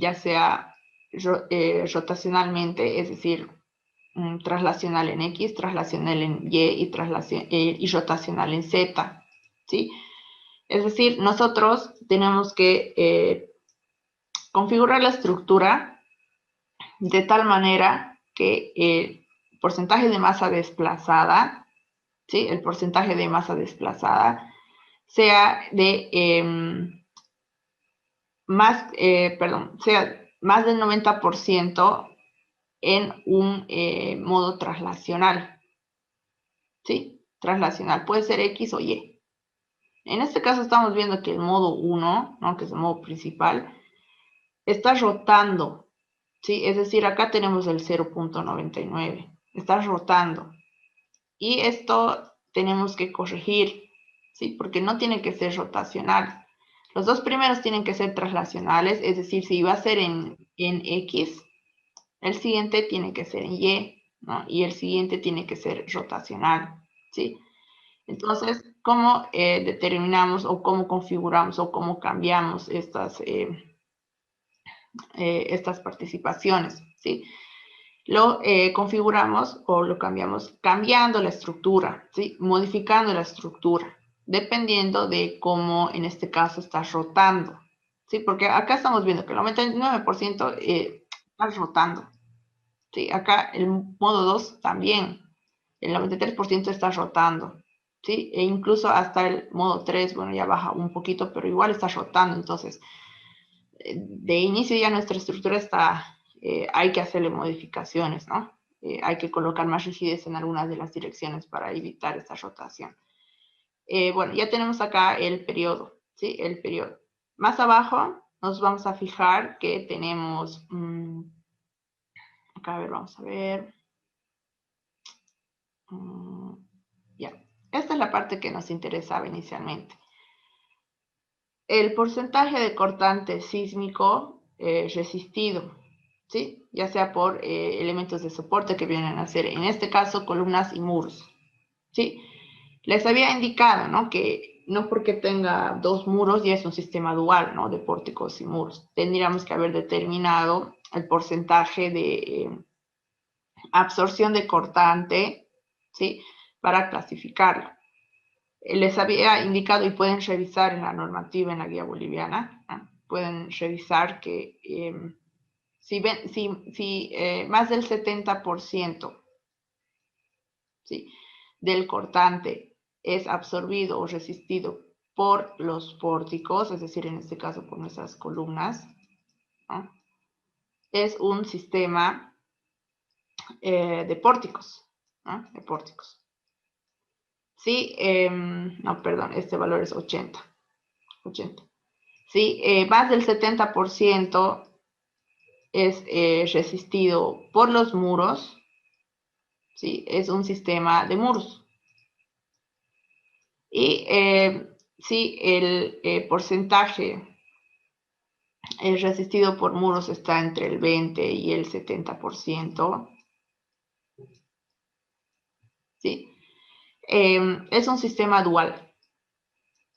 ya sea rotacionalmente, es decir, traslacional en X, traslacional en Y y rotacional en Z, ¿sí? Es decir, nosotros tenemos que configurar la estructura de tal manera que el porcentaje de masa desplazada, ¿sí? El porcentaje de masa desplazada sea de sea más del 90% en un modo traslacional, ¿sí? Traslacional, puede ser X o Y. En este caso estamos viendo que el modo 1, ¿no? Que es el modo principal, está rotando, ¿sí? Es decir, acá tenemos el 0.99, está rotando. Y esto tenemos que corregir, ¿sí? Porque no tiene que ser rotacional. Los dos primeros tienen que ser traslacionales, es decir, si va a ser en X, el siguiente tiene que ser en Y, ¿no? Y el siguiente tiene que ser rotacional, ¿sí? Entonces, ¿cómo determinamos o cómo configuramos o cómo cambiamos estas participaciones, ¿sí? Lo configuramos o lo cambiamos cambiando la estructura, ¿sí? Modificando la estructura, dependiendo de cómo en este caso está rotando, ¿sí? Porque acá estamos viendo que el 99% está rotando, ¿sí? Acá el modo 2 también, el 93% está rotando, ¿sí? E incluso hasta el modo 3, bueno, ya baja un poquito, pero igual está rotando, entonces de inicio ya nuestra estructura está, hay que hacerle modificaciones, ¿no? Hay que colocar más rigidez en algunas de las direcciones para evitar esta rotación. Bueno, ya tenemos acá el periodo, ¿sí? El periodo. Más abajo nos vamos a fijar que tenemos, acá a ver, vamos a ver. Ya, esta es la parte que nos interesaba inicialmente. El porcentaje de cortante sísmico resistido, ¿sí? Ya sea por elementos de soporte que vienen a ser, en este caso, columnas y muros, ¿sí? Les había indicado, ¿no? Que no porque tenga dos muros ya es un sistema dual, ¿no? De pórticos y muros. Tendríamos que haber determinado el porcentaje de absorción de cortante, ¿sí? Para clasificarlo. Les había indicado y pueden revisar en la normativa en la guía boliviana, ¿no? Pueden revisar que si más del 70%, ¿sí? del cortante es absorbido o resistido por los pórticos, es decir, en este caso por nuestras columnas, ¿no? Es un sistema de pórticos, ¿no? De pórticos. Sí, no, perdón, este valor es 80. Sí, más del 70% es resistido por los muros, ¿sí? Es un sistema de muros. Y sí, el porcentaje resistido por muros está entre el 20 y el 70%, ¿sí? Es un sistema dual,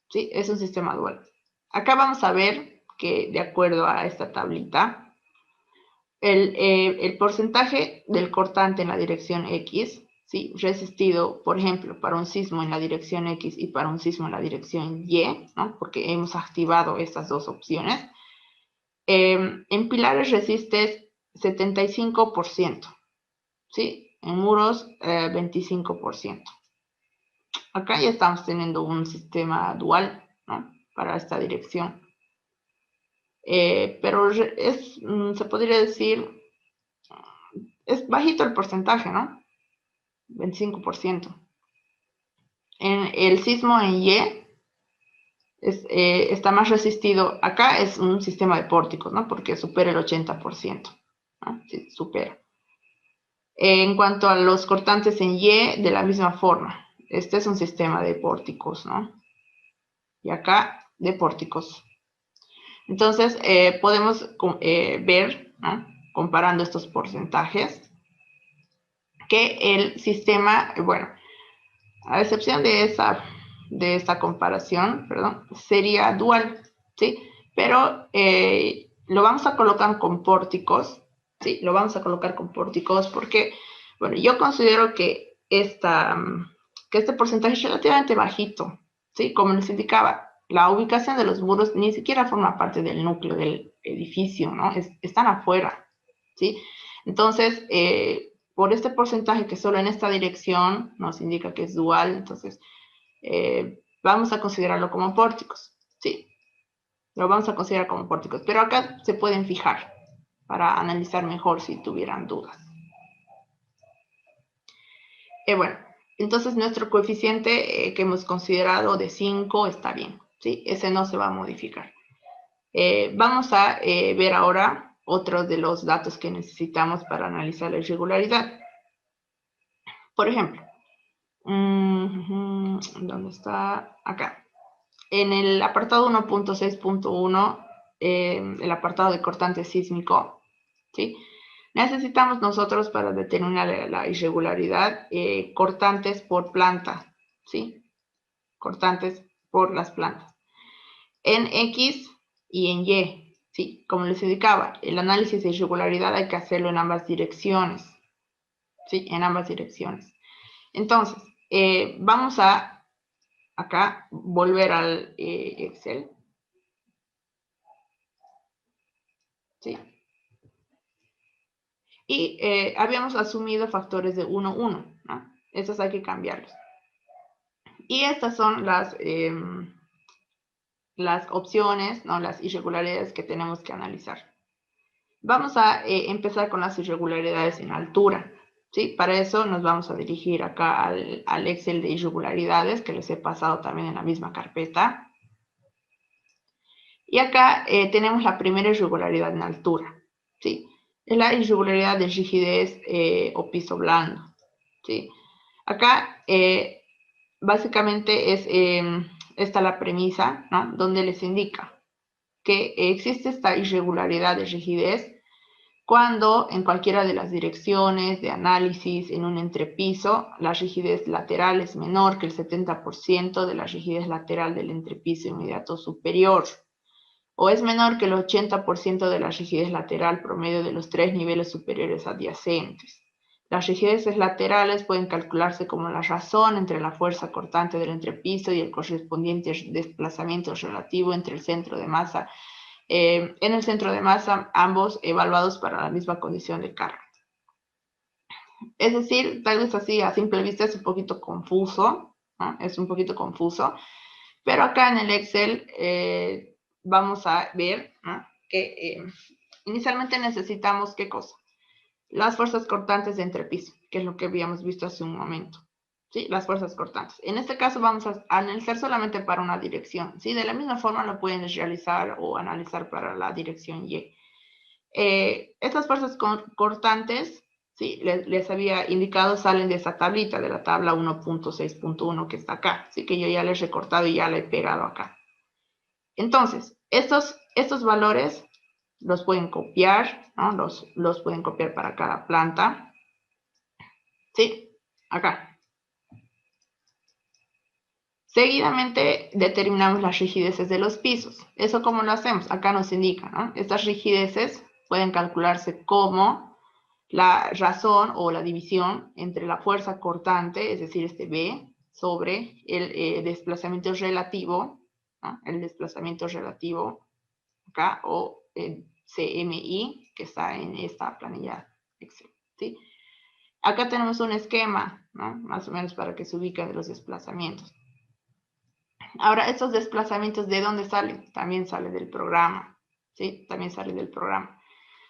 ¿sí? Es un sistema dual. Acá vamos a ver que de acuerdo a esta tablita, el porcentaje del cortante en la dirección X, ¿sí? Resistido, por ejemplo, para un sismo en la dirección X y para un sismo en la dirección Y, ¿no? Porque hemos activado estas dos opciones. En pilares resistes 75%, ¿sí? En muros 25%. Acá ya estamos teniendo un sistema dual, ¿no? Para esta dirección. Pero se podría decir, es bajito el porcentaje, ¿no? 25%. En el sismo en Y está más resistido. Acá es un sistema de pórticos, ¿no? Porque supera el 80%, ¿no? Sí, supera. En cuanto a los cortantes en Y, de la misma forma. Este es un sistema de pórticos, ¿no? Y acá de pórticos. Entonces, podemos ver, ¿no? Comparando estos porcentajes, que el sistema, bueno, a excepción de esta comparación, perdón, sería dual, ¿sí? Pero lo vamos a colocar con pórticos, ¿sí? Lo vamos a colocar con pórticos porque, bueno, yo considero que este porcentaje es relativamente bajito, ¿sí? Como les indicaba, la ubicación de los muros ni siquiera forma parte del núcleo del edificio, ¿no? Están afuera, ¿sí? Entonces, por este porcentaje que solo en esta dirección nos indica que es dual, entonces vamos a considerarlo como pórticos, ¿sí? Lo vamos a considerar como pórticos, pero acá se pueden fijar para analizar mejor si tuvieran dudas. Bueno, entonces nuestro coeficiente que hemos considerado de 5 está bien, ¿sí? Ese no se va a modificar. Vamos a ver ahora otro de los datos que necesitamos para analizar la irregularidad. Por ejemplo, ¿dónde está? Acá. En el apartado 1.6.1, el apartado de cortante sísmico, ¿sí? Necesitamos nosotros para determinar la irregularidad cortantes por planta, ¿sí? Cortantes por las plantas. En X y en Y, ¿sí? Como les indicaba, el análisis de irregularidad hay que hacerlo en ambas direcciones, ¿sí? En ambas direcciones. Entonces, vamos a acá volver al Excel, ¿sí? Y habíamos asumido factores de 1, 1, ¿no? Estos hay que cambiarlos. Y estas son las opciones, ¿no? Las irregularidades que tenemos que analizar. Vamos a empezar con las irregularidades en altura, ¿sí? Para eso nos vamos a dirigir acá al Excel de irregularidades, que les he pasado también en la misma carpeta. Y acá tenemos la primera irregularidad en altura, ¿sí? Es la irregularidad de rigidez o piso blando, ¿sí? Acá básicamente es esta la premisa, ¿no? Donde les indica que existe esta irregularidad de rigidez cuando en cualquiera de las direcciones de análisis en un entrepiso la rigidez lateral es menor que el 70% de la rigidez lateral del entrepiso inmediato superior, o es menor que el 80% de la rigidez lateral promedio de los tres niveles superiores adyacentes. Las rigideces laterales pueden calcularse como la razón entre la fuerza cortante del entrepiso y el correspondiente desplazamiento relativo entre el centro de masa, en el centro de masa, ambos evaluados para la misma condición de carga. Es decir, tal vez así a simple vista es un poquito confuso, ¿no? Es un poquito confuso, pero acá en el Excel vamos a ver, ¿no? Que inicialmente necesitamos, ¿qué cosa? Las fuerzas cortantes de entrepiso, que es lo que habíamos visto hace un momento. ¿Sí? Las fuerzas cortantes. En este caso vamos a analizar solamente para una dirección. ¿Sí? De la misma forma lo pueden realizar o analizar para la dirección Y. Estas fuerzas cortantes, ¿sí? Les había indicado, salen de esa tablita, de la tabla 1.6.1 que está acá. Así que yo ya les he recortado y ya la he pegado acá. Entonces, estos valores los pueden copiar, ¿no? Los pueden copiar para cada planta. ¿Sí? Acá. Seguidamente determinamos las rigideces de los pisos. ¿Eso cómo lo hacemos? Acá nos indica, ¿no? Estas rigideces pueden calcularse como la razón o la división entre la fuerza cortante, es decir, este B, sobre el desplazamiento relativo, ¿no? El desplazamiento relativo acá, o el CMI, que está en esta planilla Excel, ¿sí? Acá tenemos un esquema, ¿no? Más o menos para que se ubiquen de los desplazamientos. Ahora, estos desplazamientos, ¿de dónde salen? También salen del programa, ¿sí? También salen del programa.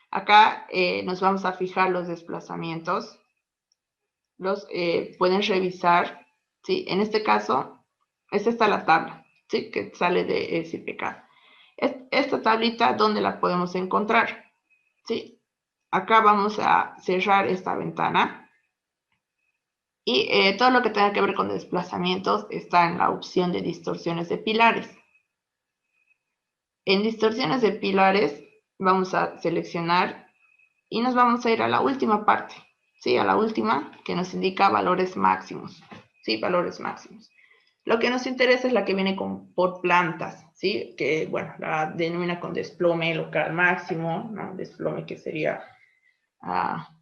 Acá nos vamos a fijar los desplazamientos. Los pueden revisar, ¿sí? En este caso, esta está la tabla, ¿sí? Que sale de SPK. Esta tablita, ¿dónde la podemos encontrar? ¿Sí? Acá vamos a cerrar esta ventana. Y todo lo que tenga que ver con desplazamientos está en la opción de distorsiones de pilares. En distorsiones de pilares vamos a seleccionar y nos vamos a ir a la última parte, ¿sí? A la última que nos indica valores máximos, ¿sí? Valores máximos. Lo que nos interesa es la que viene por plantas, ¿sí? Que, bueno, la denomina con desplome local máximo, ¿no? Desplome que sería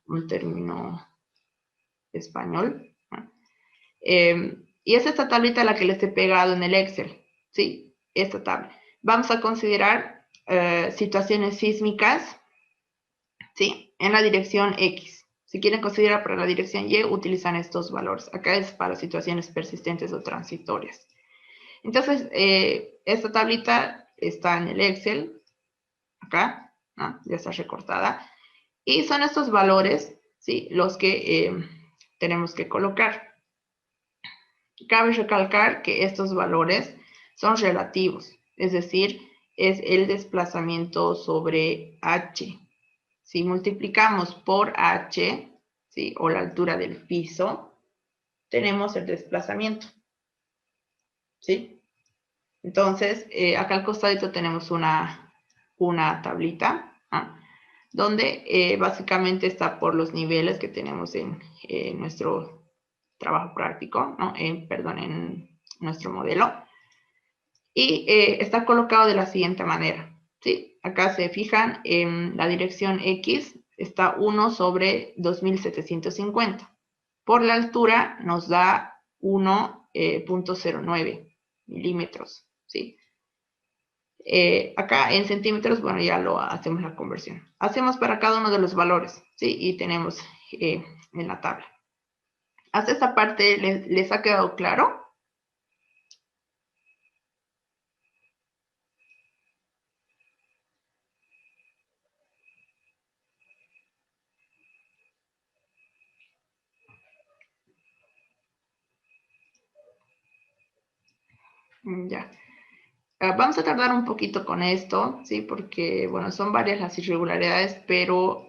un término español, ¿no? Y es esta tablita la que les he pegado en el Excel, ¿sí? Esta tabla. Vamos a considerar situaciones sísmicas, ¿sí? En la dirección X. Si quieren considerar para la dirección Y, utilizan estos valores. Acá es para situaciones persistentes o transitorias. Entonces, esta tablita está en el Excel, acá, ¿no? Ya está recortada. Y son estos valores, ¿sí? Los que tenemos que colocar. Cabe recalcar que estos valores son relativos, es decir, es el desplazamiento sobre H. Si multiplicamos por H, ¿sí? O la altura del piso, tenemos el desplazamiento, ¿sí? Entonces, acá al costadito tenemos una tablita, ¿no? Donde básicamente está por los niveles que tenemos en nuestro trabajo práctico, ¿no? En nuestro modelo. Y está colocado de la siguiente manera, ¿sí? Acá se fijan en la dirección X, está 1 sobre 2750. Por la altura nos da 1.09 milímetros, ¿sí? Acá en centímetros, bueno, ya lo hacemos la conversión. Hacemos para cada uno de los valores, ¿sí? Y tenemos en la tabla. ¿Hasta esta parte les ha quedado claro? Ya. Vamos a tardar un poquito con esto, ¿sí? Porque, bueno, son varias las irregularidades, pero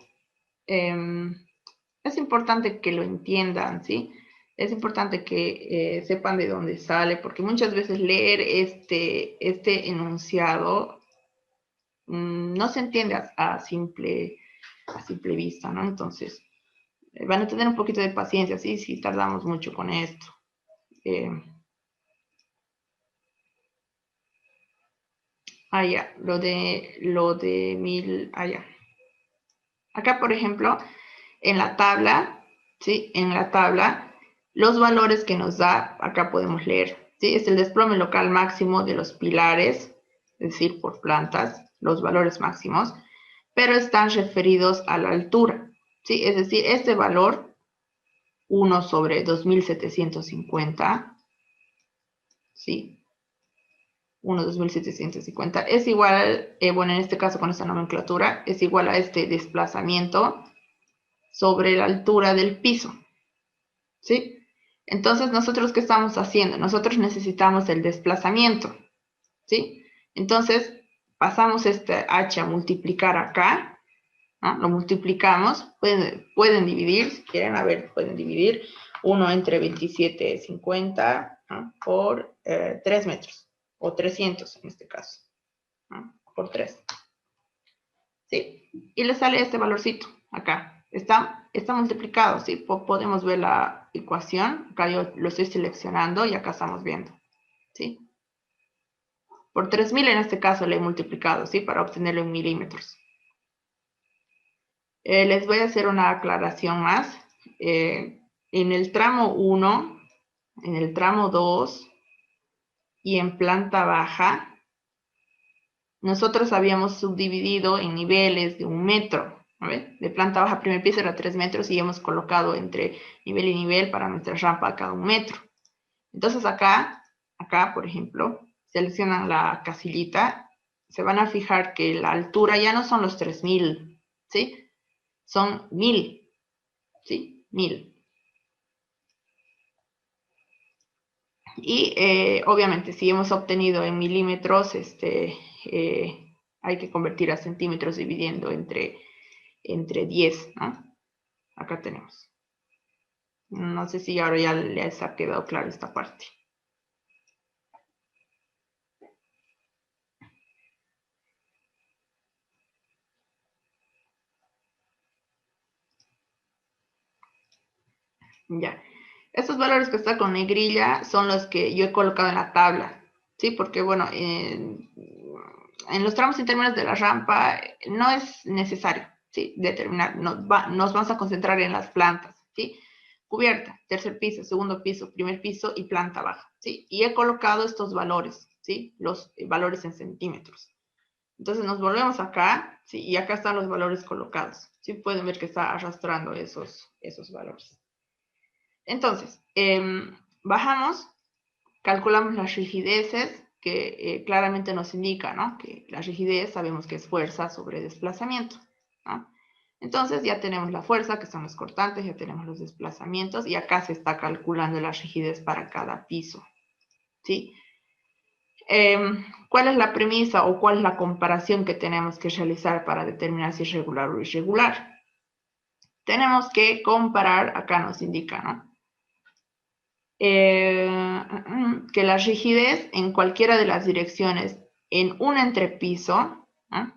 es importante que lo entiendan, ¿sí? Es importante que sepan de dónde sale, porque muchas veces leer este enunciado no se entiende a simple vista, ¿no? Entonces, van a tener un poquito de paciencia, ¿sí? Si tardamos mucho con esto. Ya, lo de 1000, ya. Acá, por ejemplo, en la tabla, ¿sí? En la tabla, los valores que nos da, acá podemos leer, ¿sí? Es el desplome local máximo de los pilares, es decir, por plantas, los valores máximos, pero están referidos a la altura, ¿sí? Es decir, este valor, 1 sobre 2750, ¿sí? 1, 2750, es igual, bueno, en este caso con esta nomenclatura, es igual a este desplazamiento sobre la altura del piso, ¿sí? Entonces, ¿nosotros qué estamos haciendo? Nosotros necesitamos el desplazamiento, ¿sí? Entonces, pasamos este h a multiplicar acá, ¿no? Lo multiplicamos, pueden dividir, si quieren, a ver, pueden dividir 1 entre 27,50, ¿no? Por 3 metros, o 300 en este caso, ¿no? Por 3. ¿Sí? Y le sale este valorcito acá. Está multiplicado, ¿sí? Podemos ver la ecuación. Acá yo lo estoy seleccionando y acá estamos viendo, ¿sí? Por 3000 en este caso le he multiplicado, ¿sí? Para obtenerlo en milímetros. Les voy a hacer una aclaración más. En el tramo 1, en el tramo 2 y en planta baja, nosotros habíamos subdividido en niveles de 1 metro. A ver, de planta baja a primer piso era 3 metros y hemos colocado entre nivel y nivel para nuestra rampa a cada 1 metro. Entonces acá, por ejemplo, seleccionan la casillita, se van a fijar que la altura ya no son los 3000, ¿sí? Son 1000, ¿sí? 1000. Y obviamente si hemos obtenido en milímetros, hay que convertir a centímetros dividiendo entre 10, ¿no? Acá tenemos. No sé si ahora ya les ha quedado claro esta parte. Ya. Estos valores que están con negrilla son los que yo he colocado en la tabla, ¿sí? Porque, bueno, en los tramos intermedios de la rampa no es necesario, ¿sí? Determinar, nos vamos a concentrar en las plantas, ¿sí? Cubierta, tercer piso, segundo piso, primer piso y planta baja, ¿sí? Y he colocado estos valores, ¿sí? Los valores en centímetros. Entonces nos volvemos acá, ¿sí? Y acá están los valores colocados, ¿sí? Pueden ver que está arrastrando esos valores. Entonces, bajamos, calculamos las rigideces, que claramente nos indica, ¿no? Que la rigidez sabemos que es fuerza sobre desplazamiento, ¿no? Entonces ya tenemos la fuerza, que son los cortantes, ya tenemos los desplazamientos, y acá se está calculando la rigidez para cada piso, ¿sí? ¿Cuál es la premisa o cuál es la comparación que tenemos que realizar para determinar si es regular o irregular? Tenemos que comparar, acá nos indica, ¿no? Que la rigidez en cualquiera de las direcciones en un entrepiso, ¿no?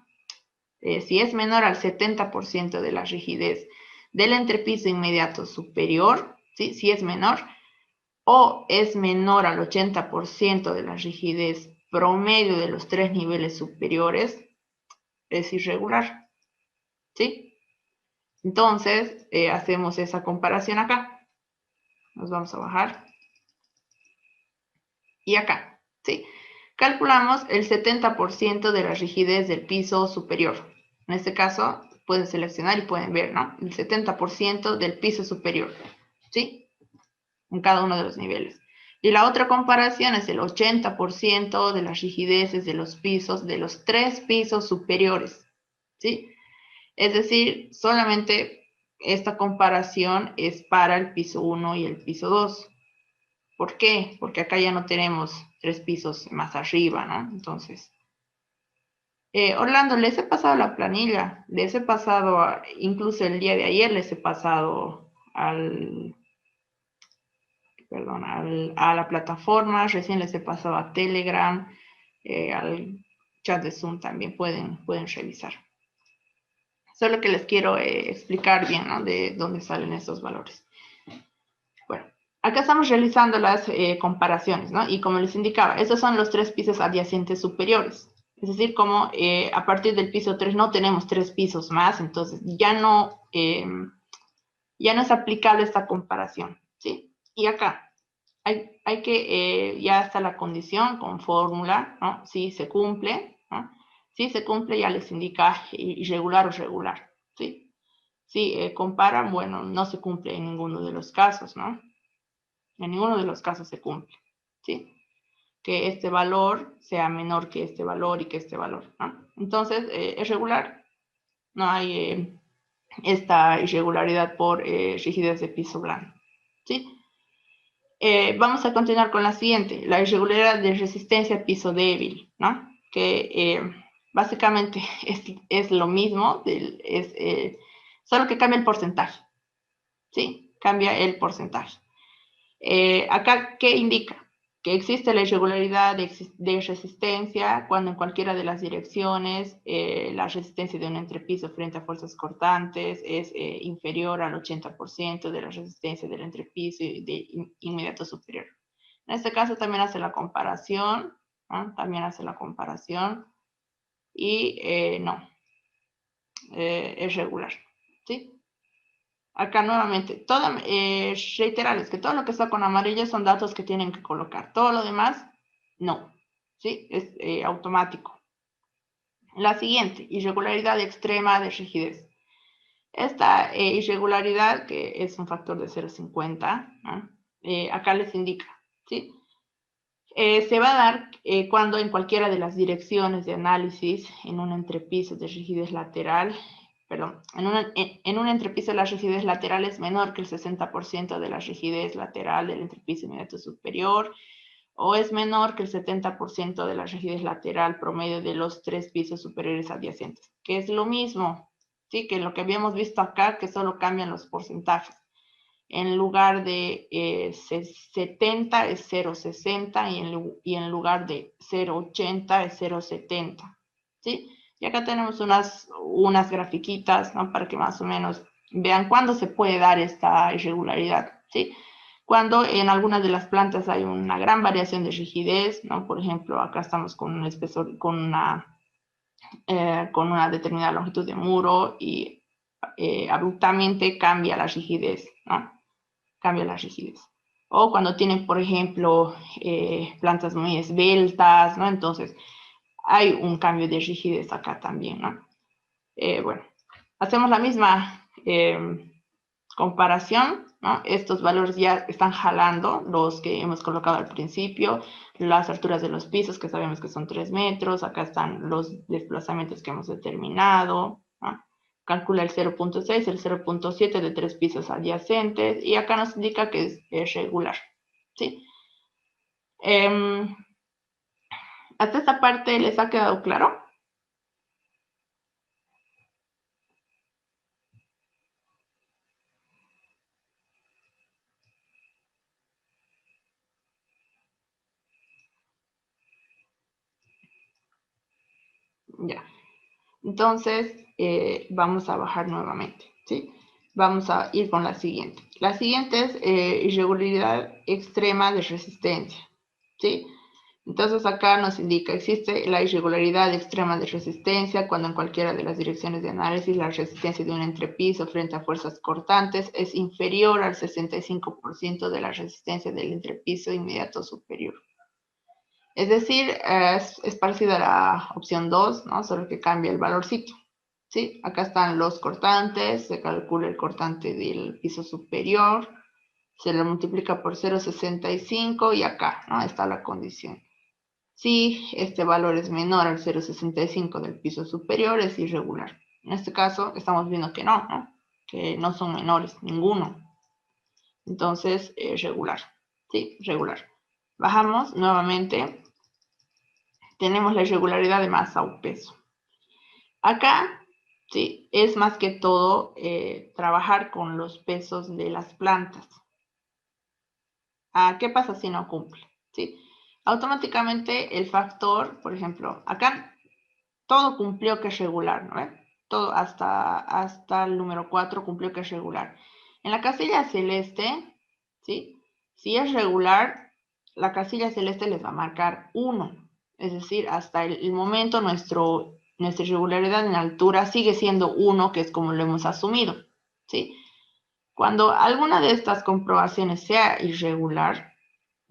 Si es menor al 70% de la rigidez del entrepiso inmediato superior, ¿sí? Si es menor, o es menor al 80% de la rigidez promedio de los 3 niveles superiores, es irregular, ¿sí? Entonces, hacemos esa comparación acá. Nos vamos a bajar. Y acá, ¿sí? Calculamos el 70% de la rigidez del piso superior. En este caso, pueden seleccionar y pueden ver, ¿no? El 70% del piso superior, ¿sí? En cada uno de los niveles. Y la otra comparación es el 80% de las rigideces de los pisos, de los 3 pisos superiores, ¿sí? Es decir, solamente esta comparación es para el piso 1 y el piso 2. ¿Por qué? Porque acá ya no tenemos 3 pisos más arriba, ¿no? Entonces, Orlando, les he pasado la planilla, les he pasado, incluso el día de ayer les he pasado a la plataforma, recién les he pasado a Telegram, al chat de Zoom también pueden revisar. Solo que les quiero explicar bien, ¿no? De dónde salen estos valores. Bueno, acá estamos realizando las comparaciones, ¿no? Y como les indicaba, estos son los 3 pisos adyacentes superiores. Es decir, como a partir del piso 3 no tenemos 3 pisos más, entonces ya no es aplicable esta comparación, ¿sí? Y acá hay que, ya está la condición con fórmula, ¿no? Si se cumple, ¿no? Si se cumple ya les indica irregular o regular, ¿sí? Si comparan, bueno, no se cumple en ninguno de los casos, ¿no? En ninguno de los casos se cumple, ¿sí? Que este valor sea menor que este valor y que este valor, ¿no? Entonces, es regular, no hay esta irregularidad por rigidez de piso blando, ¿sí? Vamos a continuar con la siguiente, la irregularidad de resistencia a piso débil, ¿no? Que básicamente es lo mismo, solo que cambia el porcentaje, ¿sí? Cambia el porcentaje. Acá, ¿qué indica? Que existe la irregularidad de resistencia cuando en cualquiera de las direcciones la resistencia de un entrepiso frente a fuerzas cortantes es inferior al 80% de la resistencia del entrepiso y de inmediato superior. En este caso también hace la comparación, ¿no? También hace la comparación y no, es regular, ¿sí? Acá nuevamente, reiterarles que todo lo que está con amarillo son datos que tienen que colocar. Todo lo demás, no. ¿Sí? Es automático. La siguiente, irregularidad extrema de rigidez. Esta irregularidad, que es un factor de 0,50, ¿no? Acá les indica, ¿sí? Se va a dar cuando en cualquiera de las direcciones de análisis, en un entrepiso de rigidez lateral, perdón, en un entrepiso la rigidez lateral es menor que el 60% de la rigidez lateral del entrepiso inmediato superior, o es menor que el 70% de la rigidez lateral promedio de los 3 pisos superiores adyacentes, que es lo mismo, ¿sí? Que lo que habíamos visto acá, que solo cambian los porcentajes. En lugar de 70 es 0,60 y en lugar de 0,80 es 0,70, ¿sí? Y acá tenemos unas grafiquitas, ¿no? Para que más o menos vean cuándo se puede dar esta irregularidad, ¿sí? Cuando en algunas de las plantas hay una gran variación de rigidez, ¿no? Por ejemplo, acá estamos con un espesor, con una determinada longitud de muro y abruptamente cambia la rigidez, ¿no? Cambia la rigidez. O cuando tienen, por ejemplo, plantas muy esbeltas, ¿no? Entonces, hay un cambio de rigidez acá también, ¿no? Bueno, hacemos la misma comparación, ¿no? Estos valores ya están jalando los que hemos colocado al principio, las alturas de los pisos, que sabemos que son 3 metros, acá están los desplazamientos que hemos determinado, ¿no? Calcula el 0,6, el 0,7 de 3 pisos adyacentes, y acá nos indica que es regular, ¿sí? ¿Hasta esta parte les ha quedado claro? Ya. Entonces, vamos a bajar nuevamente, ¿sí? Vamos a ir con la siguiente. La siguiente es irregularidad extrema de resistencia, ¿sí? Entonces acá nos indica, existe la irregularidad extrema de resistencia cuando en cualquiera de las direcciones de análisis la resistencia de un entrepiso frente a fuerzas cortantes es inferior al 65% de la resistencia del entrepiso inmediato superior. Es decir, es parecida a la opción 2, ¿no? Solo que cambia el valorcito. ¿Sí? Acá están los cortantes, se calcula el cortante del piso superior, se lo multiplica por 0,65 y acá, ¿no? Está la condición. Si este valor es menor al 0,65 del piso superior, es irregular. En este caso, estamos viendo que no, ¿no? Que no son menores, ninguno. Entonces, regular. Sí, regular. Bajamos nuevamente. Tenemos la irregularidad de masa o peso. Acá, sí, es más que todo trabajar con los pesos de las plantas. ¿Qué pasa si no cumple? ¿Sí? Automáticamente el factor, por ejemplo, acá todo cumplió que es regular, ¿no? Todo hasta el número 4 cumplió que es regular. En la casilla celeste, ¿sí? Si es regular, la casilla celeste les va a marcar 1. Es decir, hasta el momento nuestra irregularidad en altura sigue siendo 1, que es como lo hemos asumido, ¿sí? Cuando alguna de estas comprobaciones sea irregular,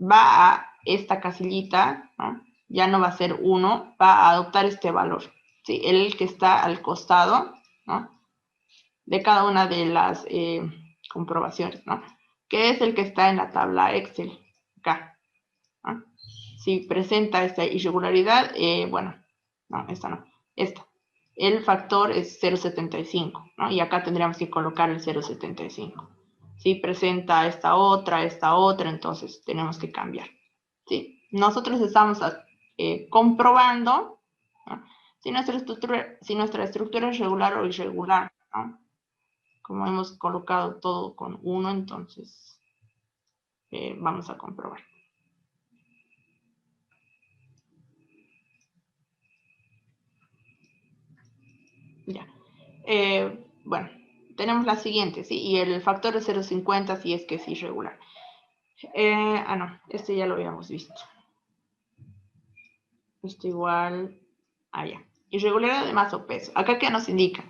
va a esta casillita, ¿no? Ya no va a ser 1, va a adoptar este valor, ¿sí? El que está al costado, ¿no? De cada una de las comprobaciones, ¿no? Que es el que está en la tabla Excel, acá, ¿no? Si presenta esta irregularidad, bueno, no, esta no, esta. El factor es 0,75, ¿no? Y acá tendríamos que colocar el 0,75. Si presenta esta otra, entonces tenemos que cambiar. ¿Sí? Nosotros estamos comprobando, ¿no? Si nuestra estructura es regular o irregular, ¿no? Como hemos colocado todo con 1, entonces vamos a comprobar. Ya. Bueno, tenemos la siguiente, ¿sí? Y el factor es 0,50 si es que es irregular. No, este ya lo habíamos visto. Esto igual, ya. Irregularidad de masa o peso. Acá, ¿qué nos indica?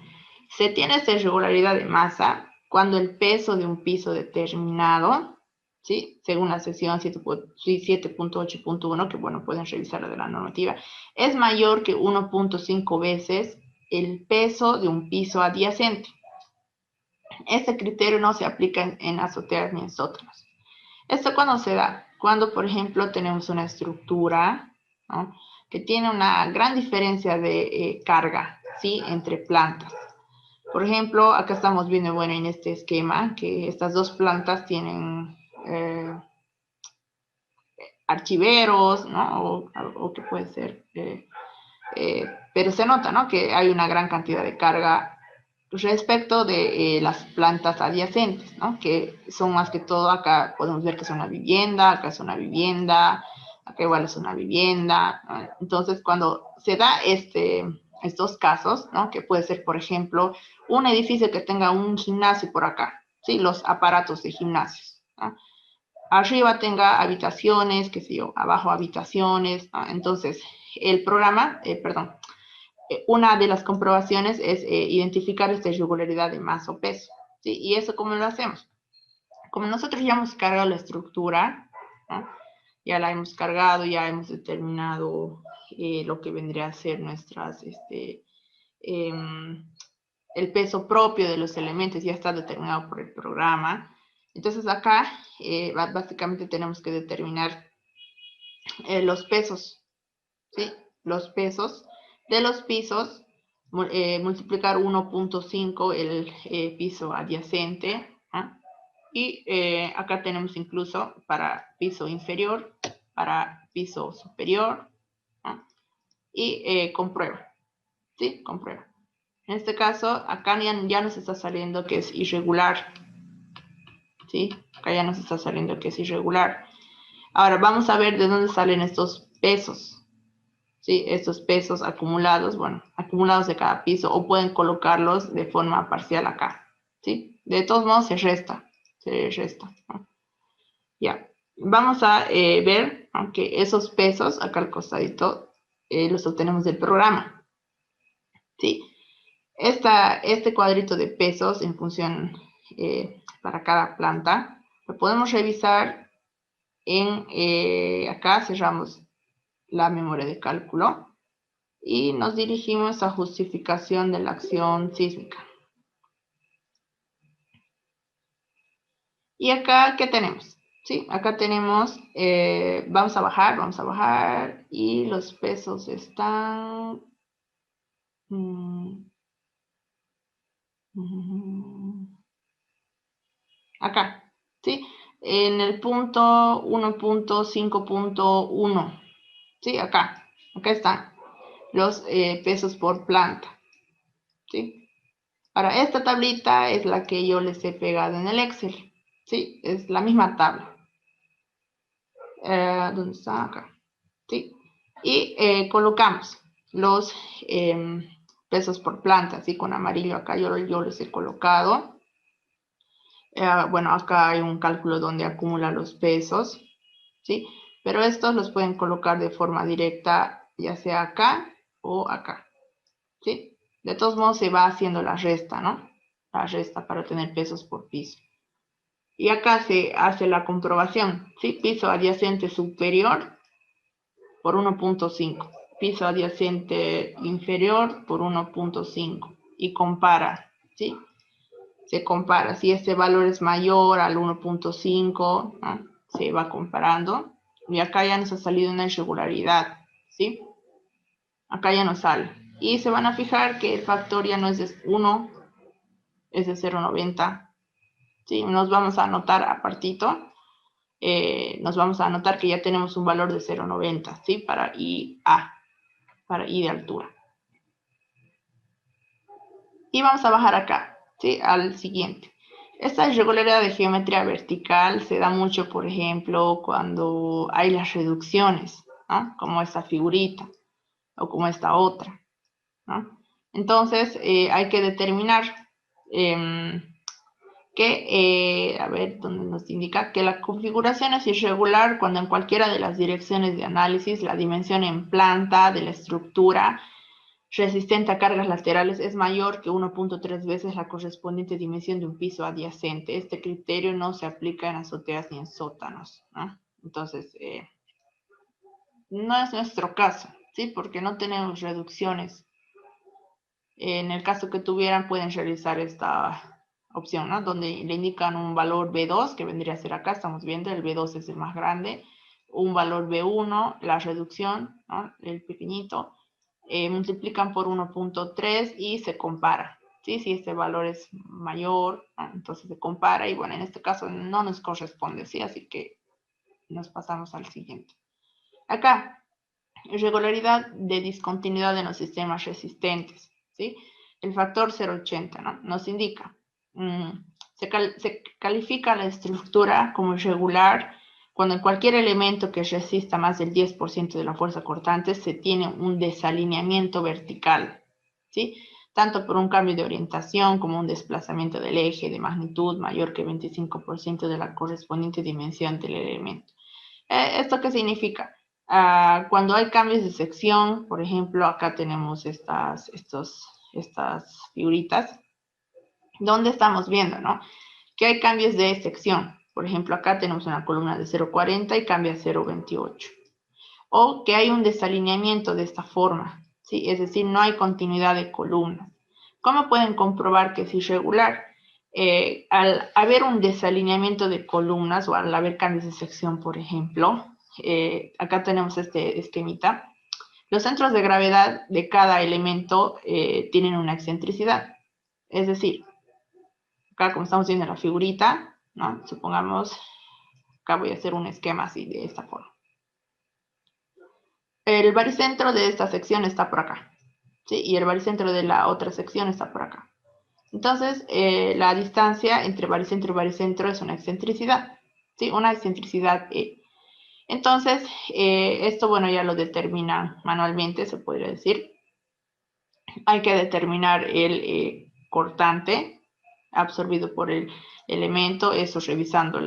Se tiene esta irregularidad de masa cuando el peso de un piso determinado, ¿sí? Según la sección 7.8.1, que bueno, pueden revisar de la normativa, es mayor que 1.5 veces el peso de un piso adyacente. Este criterio no se aplica en azoteas ni en sótanos. ¿Esto cuándo se da? Cuando, por ejemplo, tenemos una estructura, ¿no? Que tiene una gran diferencia de carga, ¿sí? Entre plantas. Por ejemplo, acá estamos viendo, bueno, en este esquema, que estas dos plantas tienen archiveros, ¿no? O que puede ser, pero se nota, ¿no? Que hay una gran cantidad de carga respecto de las plantas adyacentes, ¿no? Que son más que todo, acá podemos ver que es una vivienda, acá es una vivienda, acá igual es una vivienda, ¿no? Entonces, cuando se da estos casos, ¿no? Que puede ser, por ejemplo, un edificio que tenga un gimnasio por acá, ¿sí? Los aparatos de gimnasios, ¿no? Arriba tenga habitaciones, qué sé yo, abajo habitaciones, ¿no? Entonces, el programa, una de las comprobaciones es identificar esta irregularidad de masa o peso, ¿sí? ¿Y eso cómo lo hacemos? Como nosotros ya hemos cargado la estructura, ¿no? Ya la hemos cargado, ya hemos determinado lo que vendría a ser el peso propio de los elementos, ya está determinado por el programa. Entonces acá básicamente tenemos que determinar los pesos, ¿sí? Los pesos de los pisos, multiplicar 1.5 el piso adyacente, ¿no? Y acá tenemos incluso para piso inferior, para piso superior, ¿no? y comprueba, ¿sí? Comprueba. En este caso, acá ya nos está saliendo que es irregular, ¿sí? Acá ya nos está saliendo que es irregular. Ahora vamos a ver de dónde salen estos pesos, ¿sí? Estos pesos acumulados, bueno, acumulados de cada piso, o pueden colocarlos de forma parcial acá, ¿sí? De todos modos se resta, ¿no? Ya, vamos a ver, aunque esos pesos acá al costadito los obtenemos del programa, ¿sí? Este cuadrito de pesos en función para cada planta, lo podemos revisar en, acá cerramos la memoria de cálculo y nos dirigimos a justificación de la acción sísmica. Y acá, ¿qué tenemos? Sí, acá tenemos, vamos a bajar y los pesos están... acá, ¿sí? En el punto 1.5.1, ¿sí? Acá están los pesos por planta, ¿sí? Ahora, esta tablita es la que yo les he pegado en el Excel, ¿sí? Es la misma tabla. ¿Dónde está? Acá, ¿sí? Y colocamos los pesos por planta, ¿sí? Con amarillo acá yo les he colocado. Bueno, acá hay un cálculo donde acumula los pesos, ¿sí? Pero estos los pueden colocar de forma directa, ya sea acá o acá, ¿sí? De todos modos se va haciendo la resta, ¿no? La resta para tener pesos por piso. Y acá se hace la comprobación, ¿sí? Piso adyacente superior por 1.5, piso adyacente inferior por 1.5 y compara, ¿sí? Se compara, si este valor es mayor al 1.5, ¿no? Se va comparando y acá ya nos ha salido una irregularidad, ¿sí? Acá ya nos sale y se van a fijar que el factor ya no es de 1, es de 0.90, ¿sí? Nos vamos a anotar apartito, nos vamos a anotar que ya tenemos un valor de 0.90, ¿sí? Para IA, para I de altura. Y vamos a bajar acá, ¿sí? Al siguiente. Esta irregularidad de geometría vertical se da mucho, por ejemplo, cuando hay las reducciones, ¿no? Como esta figurita o como esta otra, ¿no? Entonces, hay que determinar a ver, ¿dónde nos indica? Que la configuración es irregular cuando en cualquiera de las direcciones de análisis la dimensión en planta de la estructura resistente a cargas laterales es mayor que 1.3 veces la correspondiente dimensión de un piso adyacente. Este criterio no se aplica en azoteas ni en sótanos, ¿no? Entonces, no es nuestro caso, ¿sí? Porque no tenemos reducciones. En el caso que tuvieran, pueden realizar esta opción, ¿no? Donde le indican un valor B2, que vendría a ser acá, estamos viendo, el B2 es el más grande, un valor B1, la reducción, ¿no? El pequeñito, multiplican por 1.3 y se compara, ¿sí? Si este valor es mayor, ¿no? Entonces se compara y bueno, en este caso no nos corresponde, ¿sí? Así que nos pasamos al siguiente. Acá, irregularidad de discontinuidad en los sistemas resistentes, ¿sí? El factor 0.80, ¿no? Nos indica, se califica la estructura como irregular cuando en cualquier elemento que resista más del 10% de la fuerza cortante se tiene un desalineamiento vertical, ¿sí? Tanto por un cambio de orientación como un desplazamiento del eje de magnitud mayor que 25% de la correspondiente dimensión del elemento. ¿Esto qué significa? Cuando hay cambios de sección, por ejemplo, acá tenemos estas figuritas, donde estamos viendo, ¿no? Que hay cambios de sección. Por ejemplo, acá tenemos una columna de 0.40 y cambia a 0.28. O que hay un desalineamiento de esta forma, ¿sí? Es decir, no hay continuidad de columnas. ¿Cómo pueden comprobar que es irregular? Al haber un desalineamiento de columnas o al haber cambios de sección, por ejemplo, acá tenemos este esquemita. Los centros de gravedad de cada elemento tienen una excentricidad. Es decir, acá como estamos viendo en la figurita, ¿no? Supongamos, acá voy a hacer un esquema así de esta forma. El baricentro de esta sección está por acá, ¿sí? Y el baricentro de la otra sección está por acá. Entonces, la distancia entre baricentro y baricentro es una excentricidad, ¿sí? Una excentricidad E. Entonces, esto, bueno, ya lo determina manualmente, se podría decir. Hay que determinar el cortante absorbido por el elemento, eso revisando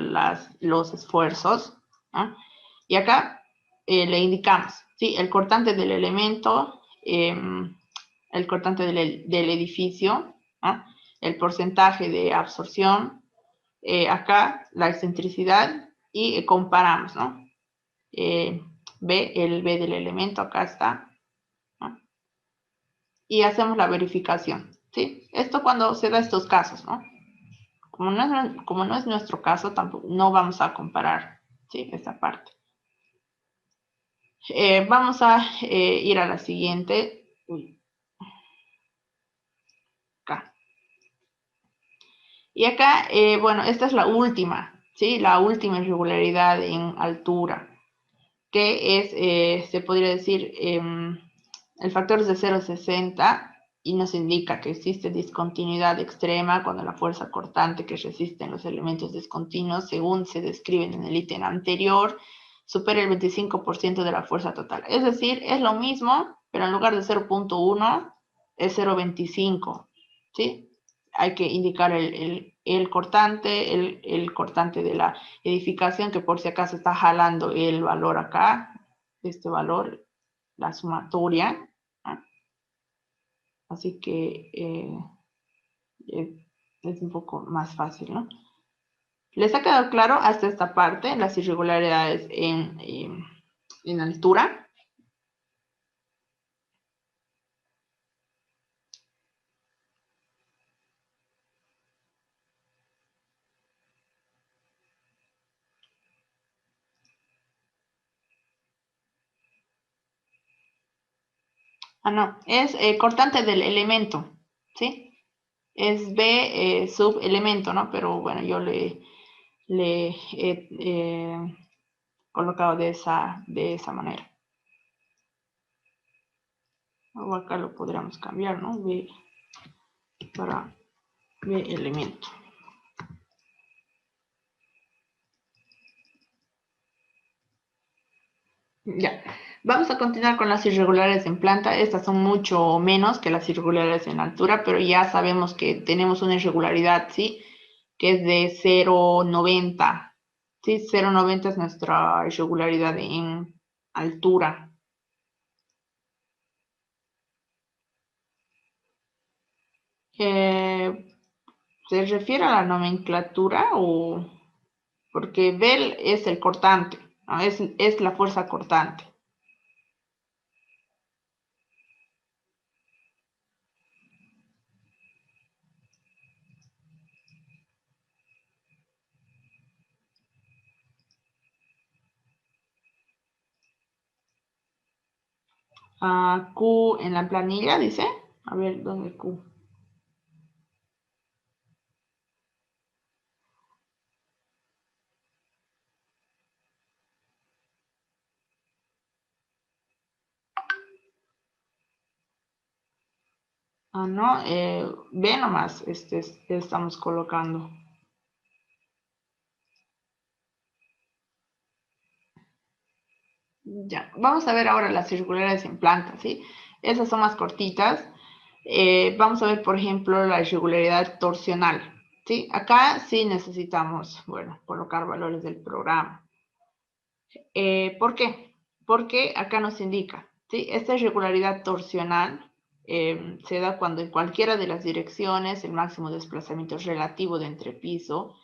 los esfuerzos, ¿no? Y acá le indicamos, ¿sí? El cortante del elemento, el cortante del edificio, ¿no? El porcentaje de absorción, acá la excentricidad y comparamos, ¿no? El B del elemento, acá está, ¿no? Y hacemos la verificación, ¿sí? Esto cuando se da estos casos, ¿no? Como no es nuestro caso, tampoco, no vamos a comparar, ¿sí? Esta parte. Vamos a ir a la siguiente. Uy. Acá. Y acá, bueno, esta es la última, ¿sí? La última irregularidad en altura, que es, se podría decir, el factor es de 0,60 y nos indica que existe discontinuidad extrema cuando la fuerza cortante que resisten los elementos discontinuos, según se describen en el ítem anterior, supera el 25% de la fuerza total. Es decir, es lo mismo, pero en lugar de 0,1 es 0,25, ¿sí? Hay que indicar el cortante de la edificación, que por si acaso está jalando el valor acá, este valor, la sumatoria, ¿no? Así que es un poco más fácil, ¿no? ¿Les ha quedado claro hasta esta parte las irregularidades en altura? Ah, no, es cortante del elemento, ¿sí? Es B subelemento, ¿no? Pero bueno, yo le he colocado de esa manera. O acá lo podríamos cambiar, ¿no? B para B elemento. Ya, vamos a continuar con las irregularidades en planta. Estas son mucho menos que las irregularidades en altura, pero ya sabemos que tenemos una irregularidad, ¿sí? Que es de 0,90. ¿Sí? 0,90 es nuestra irregularidad en altura. ¿Se refiere a la nomenclatura o...? Porque Bell es el cortante, ¿no? Es la fuerza cortante. Q en la planilla, dice. A ver, ¿dónde Q? Ah, no, B nomás estamos colocando. Ya, vamos a ver ahora las irregularidades en planta, ¿sí? Esas son más cortitas. Vamos a ver, por ejemplo, la irregularidad torsional, ¿sí? Acá sí necesitamos, bueno, colocar valores del programa. ¿Por qué? Porque acá nos indica, ¿sí? Esta irregularidad torsional se da cuando en cualquiera de las direcciones el máximo desplazamiento relativo de entrepiso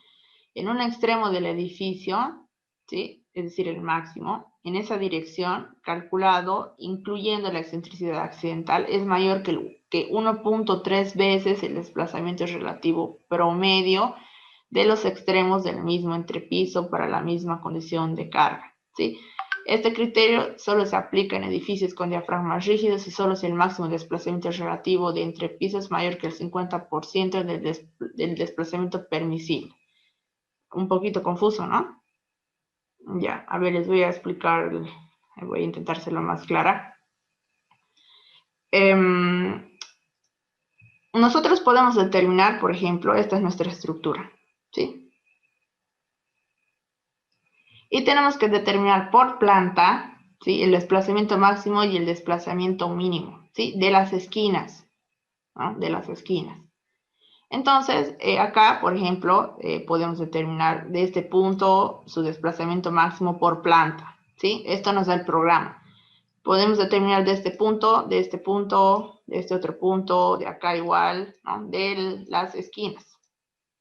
en un extremo del edificio, ¿sí? Es decir, el máximo, en esa dirección, calculado, incluyendo la excentricidad accidental, es mayor que 1.3 veces el desplazamiento relativo promedio de los extremos del mismo entrepiso para la misma condición de carga, ¿sí? Este criterio solo se aplica en edificios con diafragmas rígidos y solo si el máximo desplazamiento relativo de entrepiso es mayor que el 50% del desplazamiento permisible. Un poquito confuso, ¿no? Ya, a ver, les voy a explicar Voy a intentar hacerlo más clara. Nosotros podemos determinar, por ejemplo, esta es nuestra estructura, ¿sí? Y tenemos que determinar por planta, ¿sí? El desplazamiento máximo y el desplazamiento mínimo, ¿sí? De las esquinas, ¿no? De las esquinas. Entonces, acá, por ejemplo, podemos determinar de este punto su desplazamiento máximo por planta, ¿sí? Esto nos da el programa. Podemos determinar de este punto, de este punto, de este otro punto, de acá igual, ¿no? De las esquinas,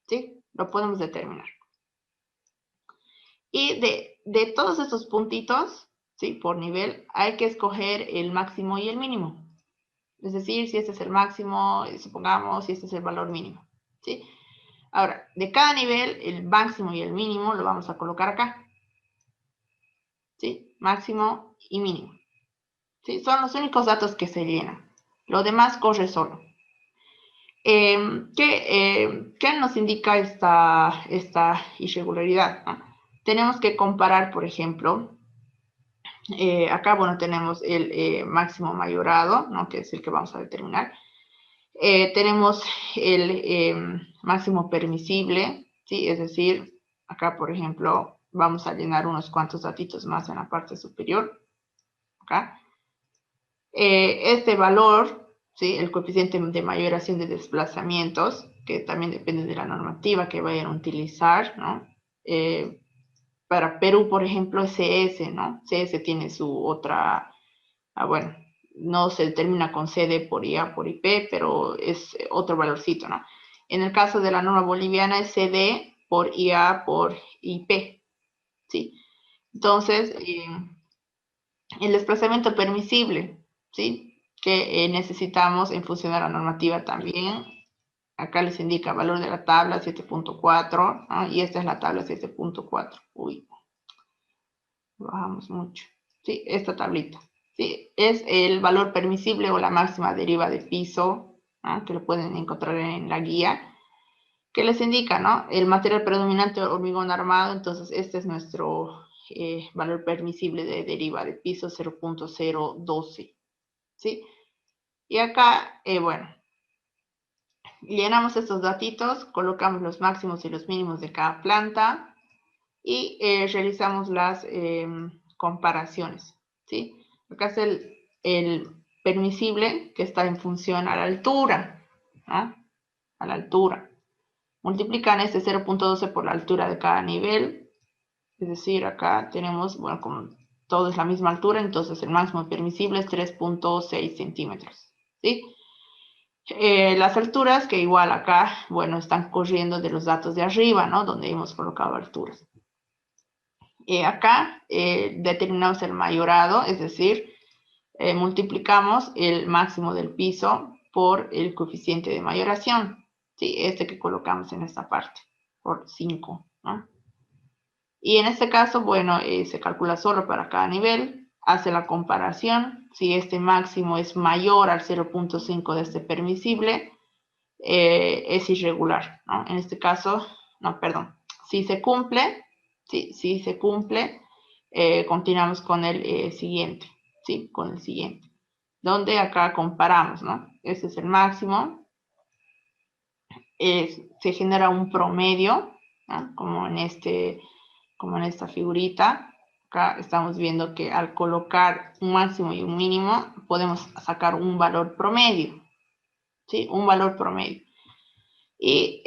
¿sí? Lo podemos determinar. Y de todos estos puntitos, ¿sí? Por nivel, hay que escoger el máximo y el mínimo. Es decir, si este es el máximo, supongamos, si este es el valor mínimo, ¿sí? Ahora, de cada nivel, el máximo y el mínimo lo vamos a colocar acá, ¿sí? Máximo y mínimo, ¿sí? Son los únicos datos que se llenan. Lo demás corre solo. ¿Qué nos indica esta irregularidad? ¿No? Tenemos que comparar, por ejemplo, acá, bueno, tenemos el máximo mayorado, ¿no? Que es el que vamos a determinar. Tenemos el máximo permisible, ¿sí? Es decir, acá, por ejemplo, vamos a llenar unos cuantos datitos más en la parte superior. Acá. Este valor, ¿sí? El coeficiente de mayoración de desplazamientos, que también depende de la normativa que vayan a utilizar, ¿no? Para Perú, por ejemplo, es CS, ¿no? CS tiene su otra, bueno, no se determina con CD por IA, por IP, pero es otro valorcito, ¿no? En el caso de la norma boliviana es CD por IA por IP, ¿sí? Entonces, el desplazamiento permisible, ¿sí? Que necesitamos en función de la normativa también. Acá les indica valor de la tabla 7.4, ¿no? Y esta es la tabla 7.4. Uy, bajamos mucho. Sí, esta tablita. Sí, es el valor permisible o la máxima deriva de piso, ¿no? Que lo pueden encontrar en la guía, que les indica, ¿no? El material predominante hormigón armado, entonces este es nuestro valor permisible de deriva de piso 0.012, ¿sí? Y acá, bueno, llenamos estos datitos, colocamos los máximos y los mínimos de cada planta y realizamos las comparaciones, ¿sí? Acá es el permisible que está en función a la altura, ¿no? A la altura. Multiplican este 0.12 por la altura de cada nivel, es decir, acá tenemos, bueno, como todo es la misma altura, entonces el máximo permisible es 3.6 centímetros, ¿sí? Las alturas, que igual acá, bueno, están corriendo de los datos de arriba, ¿no? Donde hemos colocado alturas. Acá determinamos el mayorado, es decir, multiplicamos el máximo del piso por el coeficiente de mayoración, ¿sí? Este que colocamos en esta parte, por 5, ¿no? Y en este caso, bueno, se calcula solo para cada nivel, hace la comparación, si este máximo es mayor al 0.5 de este permisible, es irregular, ¿no? En este caso, no, perdón, si se cumple, si se cumple, continuamos con el siguiente, ¿sí? Con el siguiente, donde acá comparamos, ¿no? Este es el máximo, se genera un promedio, ¿no? Como en esta figurita. Acá estamos viendo que al colocar un máximo y un mínimo, podemos sacar un valor promedio, ¿sí? Un valor promedio. Y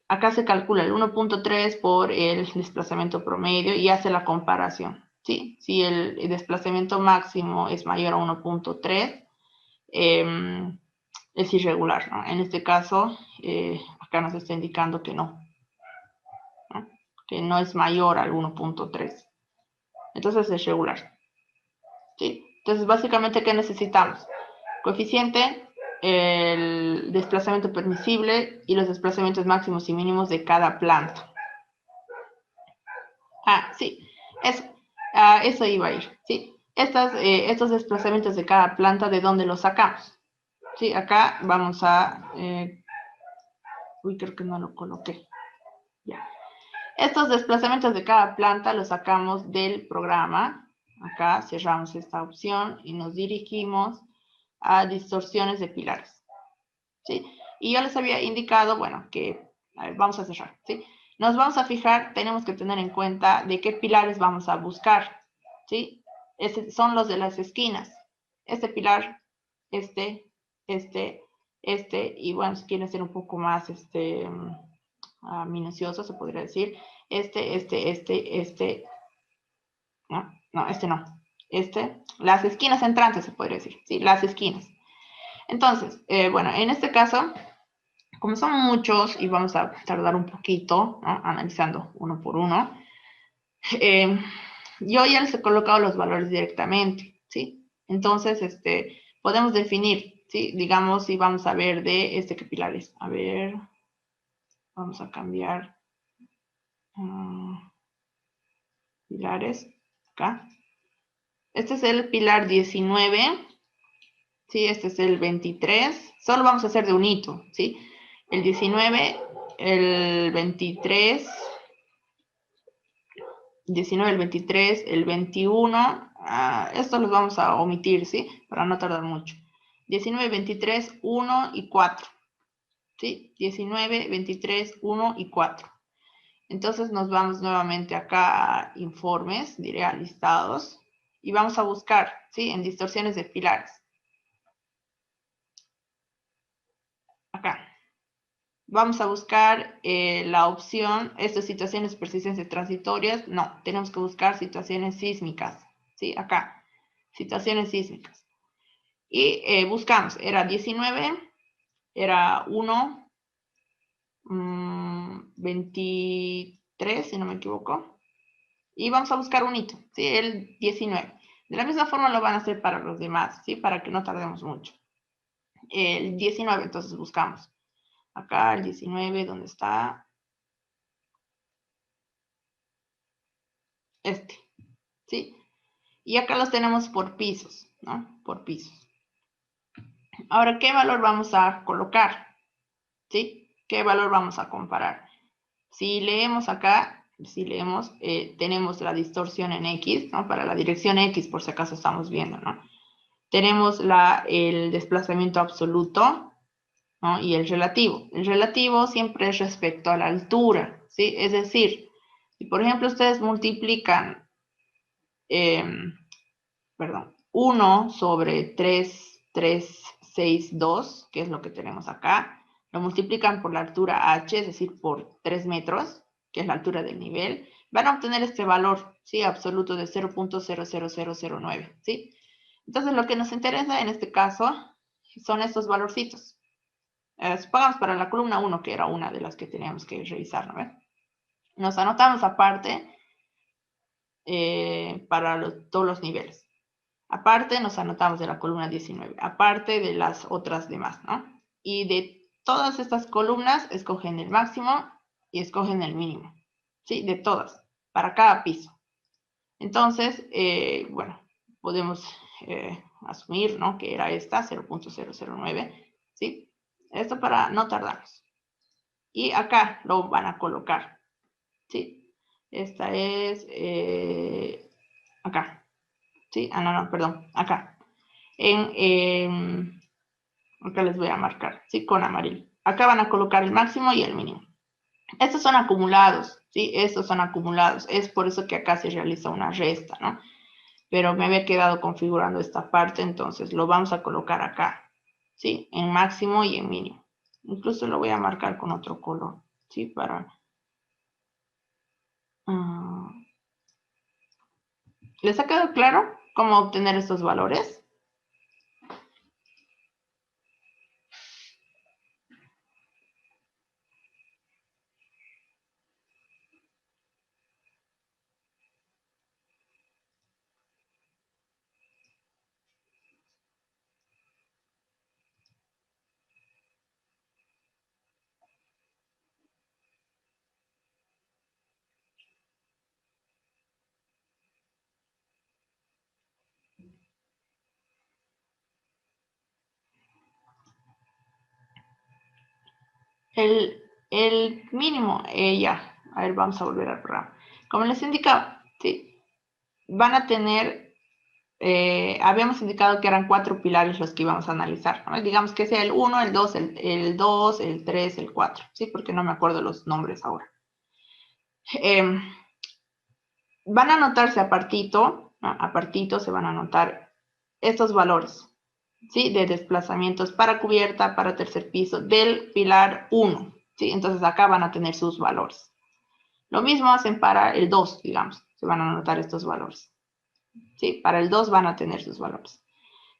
acá se calcula el 1.3 por el desplazamiento promedio y hace la comparación, ¿sí? Si el desplazamiento máximo es mayor a 1.3, es irregular, ¿no? En este caso, acá nos está indicando que no, que no es mayor al 1.3. Entonces es regular, ¿sí? Entonces, básicamente, ¿qué necesitamos? Coeficiente, el desplazamiento permisible y los desplazamientos máximos y mínimos de cada planta. Ah, sí, eso iba a ir, ¿sí? Estos desplazamientos de cada planta, ¿de dónde los sacamos? Sí, acá vamos a... uy, creo que no lo coloqué. Ya. Estos desplazamientos de cada planta los sacamos del programa, Acá cerramos esta opción y nos dirigimos a distorsiones de pilares, ¿sí? Y yo les había indicado, bueno, que, a ver, vamos a cerrar, ¿sí? Nos vamos a fijar, tenemos que tener en cuenta de qué pilares vamos a buscar, ¿sí? Son los de las esquinas. Este pilar, este, y bueno, si quieren ser un poco más, minucioso, se podría decir, no, las esquinas entrantes, se podría decir, ¿sí? Las esquinas. Entonces, bueno, en este caso, como son muchos y vamos a tardar un poquito, ¿no? Analizando uno por uno, yo ya les he colocado los valores directamente, ¿sí? Entonces, podemos definir, ¿sí? Digamos, si vamos a ver de qué pilares. A ver, vamos a cambiar pilares acá. Este es el pilar 19, ¿sí? Este es el 23. Solo vamos a hacer de un hito, ¿sí? El 19, el 23, 19, el 23, el 21. Estos los vamos a omitir, ¿sí? Para no tardar mucho. 19, 23, 1 y 4. ¿Sí? 19, 23, 1 y 4. Entonces nos vamos nuevamente acá a informes, diré a listados, y vamos a buscar, ¿sí? En distorsiones de pilares. Acá. Vamos a buscar la opción, estas situaciones de persistencia transitorias. No, tenemos que buscar situaciones sísmicas. ¿Sí? Acá, situaciones sísmicas. Y buscamos, era 19, era 1, 23, si no me equivoco. Y vamos a buscar un hito, ¿sí? El 19. De la misma forma lo van a hacer para los demás, ¿sí? Para que no tardemos mucho. El 19, entonces buscamos. Acá el 19, ¿dónde está? ¿Sí? Y acá los tenemos por pisos, ¿no? Por pisos. Ahora, ¿qué valor vamos a colocar? ¿Sí? ¿Qué valor vamos a comparar? Si leemos acá, tenemos la distorsión en X, ¿no? Para la dirección X, por si acaso estamos viendo, ¿no? Tenemos el desplazamiento absoluto, ¿no? Y el relativo. El relativo siempre es respecto a la altura, ¿sí? Es decir, si por ejemplo ustedes multiplican, perdón, 1 sobre 3, 3, 6, 2, que es lo que tenemos acá, lo multiplican por la altura h, es decir, por 3 metros, que es la altura del nivel, van a obtener este valor, ¿sí? Absoluto de 0.00009, ¿sí? Entonces, lo que nos interesa en este caso son estos valorcitos. Supongamos para la columna 1, que era una de las que teníamos que revisar, ¿no? Nos anotamos aparte para todos los niveles. Aparte, nos anotamos de la columna 19, aparte de las otras demás, ¿no? Y de todas estas columnas, escogen el máximo y escogen el mínimo, ¿sí? De todas, para cada piso. Entonces, bueno, podemos asumir, ¿no? Que era esta, 0.009, ¿sí? Esto para no tardarnos. Y acá lo van a colocar, ¿sí? Esta es acá, ¿sí? No, perdón, acá. Acá les voy a marcar, ¿sí? Con amarillo. Acá van a colocar el máximo y el mínimo. Estos son acumulados, ¿sí? Estos son acumulados. Es por eso que acá se realiza una resta, ¿no? Pero me había quedado configurando esta parte, entonces lo vamos a colocar acá, ¿sí? En máximo y en mínimo. Incluso lo voy a marcar con otro color, ¿sí? Para... ¿les ha quedado claro cómo obtener estos valores? El mínimo, ya. A ver, vamos a volver al programa. Como les indicaba, ¿sí? Van a tener habíamos indicado que eran 4 pilares los que íbamos a analizar, ¿no? Digamos que sea el 1, el 2, el 2, el 3, el 4, ¿sí? Porque no me acuerdo los nombres ahora. Van a anotarse apartito, ¿no? Apartito se van a anotar estos valores, ¿sí? De desplazamientos para cubierta, para tercer piso, del pilar 1, ¿sí? Entonces acá van a tener sus valores. Lo mismo hacen para el 2, digamos, se van a anotar estos valores. ¿Sí? Para el 2 van a tener sus valores.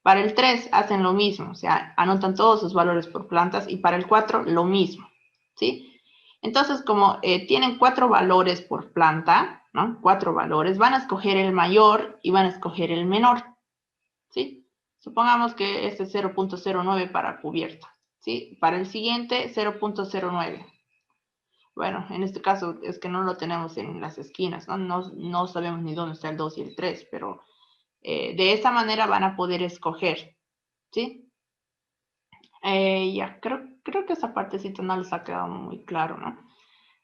Para el 3 hacen lo mismo, o sea, anotan todos sus valores por plantas, y para el 4 lo mismo, ¿sí? Entonces, como tienen 4 valores por planta, ¿no? 4 valores, van a escoger el mayor y van a escoger el menor, ¿sí? Supongamos que este es 0.09 para cubierta, ¿sí? Para el siguiente, 0.09. Bueno, en este caso es que no lo tenemos en las esquinas, ¿no? No sabemos ni dónde está el 2 y el 3, pero de esta manera van a poder escoger, ¿sí? Ya, creo que esa partecita no les ha quedado muy claro, ¿no?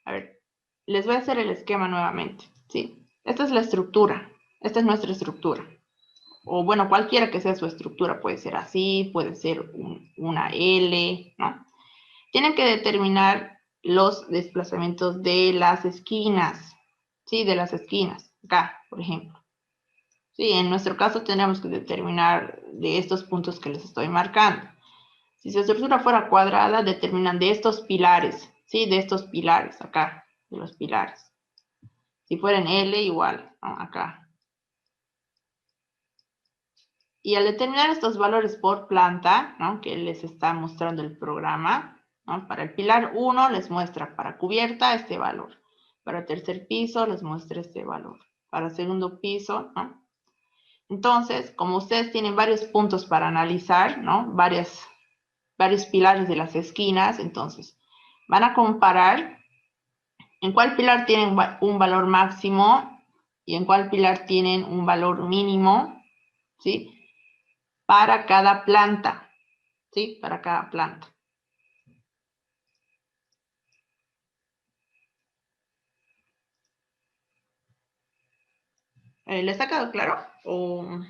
A ver, les voy a hacer el esquema nuevamente, ¿sí? Esta es la estructura, esta es nuestra estructura. O bueno, cualquiera que sea su estructura, puede ser así, puede ser una L, ¿no? Tienen que determinar los desplazamientos de las esquinas, ¿sí? De las esquinas, acá, por ejemplo. Sí, en nuestro caso tenemos que determinar de estos puntos que les estoy marcando. Si su estructura fuera cuadrada, determinan de estos pilares, ¿sí? De estos pilares, acá, de los pilares. Si fueran L, igual, ¿no? Acá. Y al determinar estos valores por planta, ¿no? Que les está mostrando el programa, ¿no? Para el pilar 1 les muestra para cubierta este valor. Para tercer piso les muestra este valor. Para segundo piso, ¿no? Entonces, como ustedes tienen varios puntos para analizar, ¿no? Varios pilares de las esquinas, entonces van a comparar en cuál pilar tienen un valor máximo y en cuál pilar tienen un valor mínimo, ¿sí? Para cada planta, ¿sí? Para cada planta. ¿Les ha quedado claro? ¿O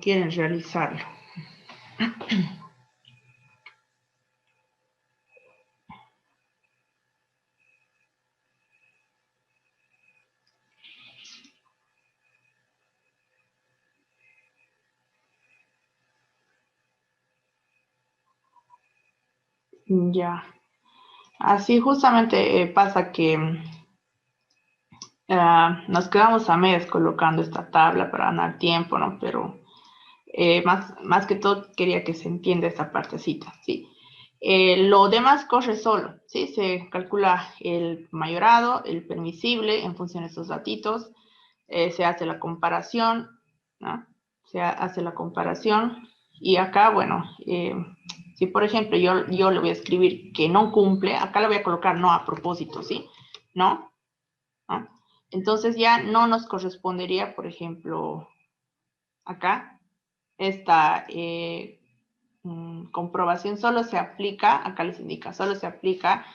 quieren realizarlo? Ya. Así justamente pasa que nos quedamos a medias colocando esta tabla para ganar tiempo, ¿no? Pero más que todo quería que se entienda esta partecita, ¿sí? Lo demás corre solo, ¿sí? Se calcula el mayorado, el permisible en función de estos datitos, se hace la comparación, ¿no? Se hace la comparación y acá, bueno, si por ejemplo yo le voy a escribir que no cumple, acá le voy a colocar no a propósito, ¿sí? ¿No? ¿No? Entonces ya no nos correspondería, por ejemplo, acá, esta comprobación solo se aplica, acá les indica, solo se aplica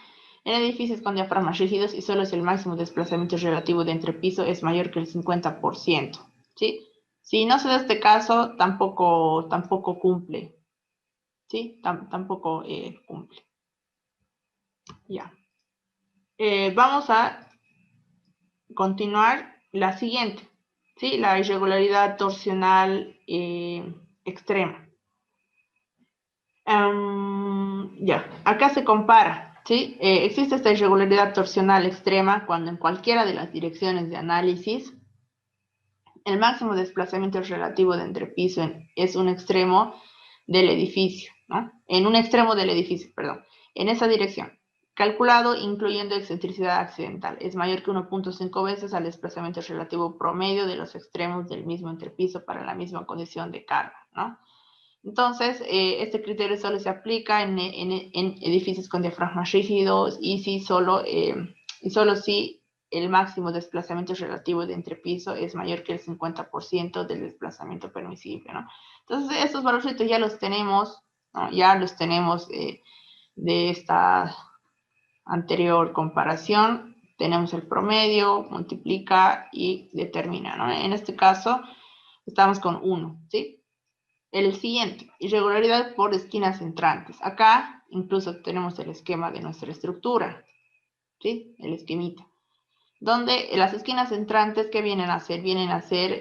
en edificios con diafragmas rígidos y solo si el máximo desplazamiento relativo de entrepiso es mayor que el 50%, ¿sí? Si no se da este caso, tampoco cumple, ¿sí? Tampoco cumple. Ya. Vamos a continuar la siguiente, ¿sí? La irregularidad torsional extrema. Ya, acá se compara, ¿sí? Existe esta irregularidad torsional extrema cuando en cualquiera de las direcciones de análisis el máximo desplazamiento relativo de entrepiso es un extremo del edificio, ¿no? En un extremo del edificio, perdón, en esa dirección, calculado incluyendo excentricidad accidental, es mayor que 1.5 veces al desplazamiento relativo promedio de los extremos del mismo entrepiso para la misma condición de carga, ¿no? Entonces, este criterio solo se aplica en edificios con diafragmas rígidos y solo si el máximo desplazamiento relativo de entrepiso es mayor que el 50% del desplazamiento permisible, ¿no? Entonces, estos valores ya los tenemos, ¿no? Ya los tenemos de esta anterior comparación. tenemos el promedio, multiplica y determina, ¿no? En este caso, estamos con 1, ¿sí? El siguiente, irregularidad por esquinas entrantes. Acá incluso tenemos el esquema de nuestra estructura, ¿sí? El esquemita. Donde las esquinas entrantes, ¿qué vienen a hacer? Vienen a ser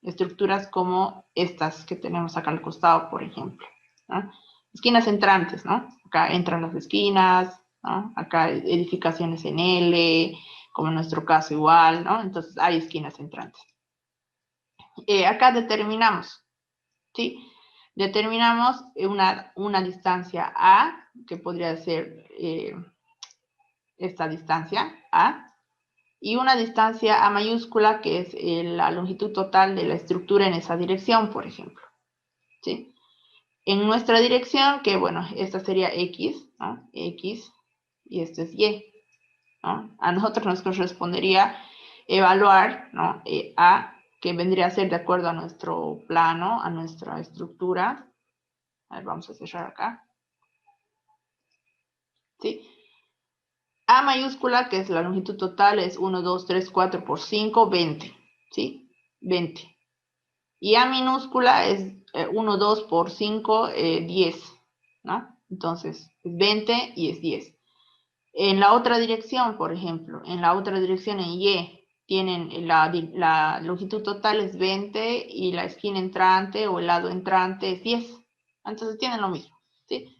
estructuras como estas que tenemos acá al costado, por ejemplo, ¿no? Esquinas entrantes, ¿no? Acá entran las esquinas, ¿no? Acá edificaciones en L, como en nuestro caso igual, ¿no? Entonces hay esquinas entrantes. Acá determinamos, ¿sí? Determinamos una distancia A, que podría ser esta distancia A, y una distancia A mayúscula, que es la longitud total de la estructura en esa dirección, por ejemplo, ¿sí? En nuestra dirección, que bueno, esta sería X, ¿no? X, y esto es Y, ¿no? A nosotros nos correspondería evaluar, ¿no? A, que vendría a ser de acuerdo a nuestro plano, a nuestra estructura. A ver, vamos a cerrar acá. ¿Sí? A mayúscula, que es la longitud total, es 1, 2, 3, 4 por 5, 20, ¿sí? 20. Y A minúscula es 1, 2 por 5, 10, ¿no? Entonces, es 20 y es 10. En la otra dirección, por ejemplo, en la otra dirección en Y, tienen la longitud total es 20 y la esquina entrante o el lado entrante es 10. Entonces tienen lo mismo, ¿sí?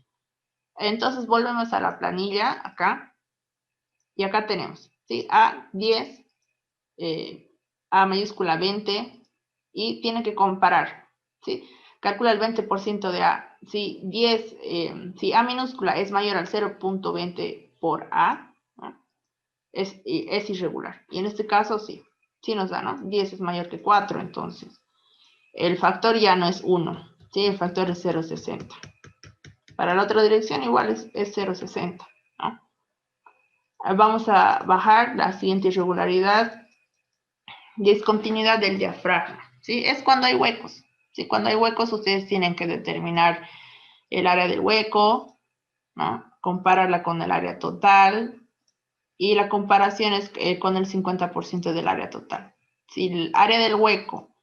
Entonces volvemos a la planilla acá. Y acá tenemos, ¿sí? A 10, A mayúscula 20, y tiene que comparar, ¿sí? Calcula el 20% de A. Si 10, si A minúscula es mayor al 0.20 por A, ¿no? es irregular. Y en este caso sí nos da, ¿no? 10 es mayor que 4, entonces el factor ya no es 1, ¿sí? El factor es 0.60. Para la otra dirección igual es 0.60, ¿no? Vamos a bajar la siguiente irregularidad. Discontinuidad del diafragma, ¿sí? Es cuando hay huecos, ¿sí? Cuando hay huecos, ustedes tienen que determinar el área del hueco, ¿no? Compararla con el área total, y la comparación es con el 50% del área total. Si el área del hueco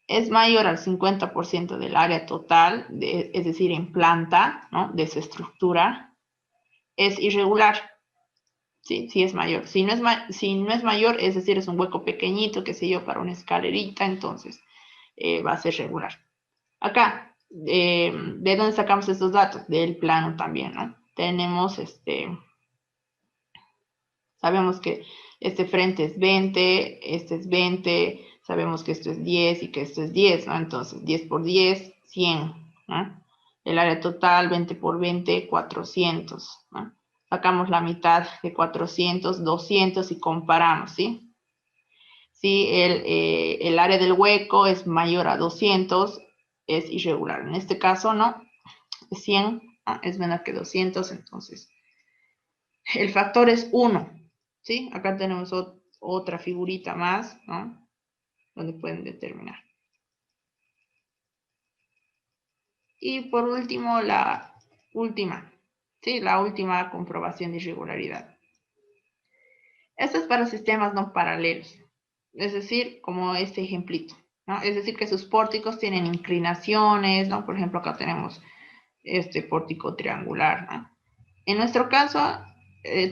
es mayor al 50% del área total, es decir, en planta, ¿no? De su estructura, es irregular. Sí, sí es mayor. Si no es mayor, es decir, es un hueco pequeñito, qué sé yo, para una escalerita, entonces va a ser regular. Acá, ¿de dónde sacamos estos datos? Del plano también, ¿no? Tenemos, sabemos que este frente es 20, este es 20, sabemos que esto es 10 y que esto es 10, ¿no? Entonces, 10 por 10, 100, ¿no? El área total, 20 por 20, 400, ¿no? Sacamos la mitad de 400, 200 y comparamos, ¿sí? Si el área del hueco es mayor a 200, es irregular. En este caso, no, es 100, ¿no? Es menor que 200, entonces el factor es 1, ¿sí? Acá tenemos otra figurita más, ¿no? Donde pueden determinar. Y por último, la última, ¿sí? La última comprobación de irregularidad. Esto es para sistemas no paralelos, es decir, como este ejemplito, ¿no? Es decir, que sus pórticos tienen inclinaciones, ¿no? Por ejemplo, acá tenemos este pórtico triangular, ¿no? En nuestro caso,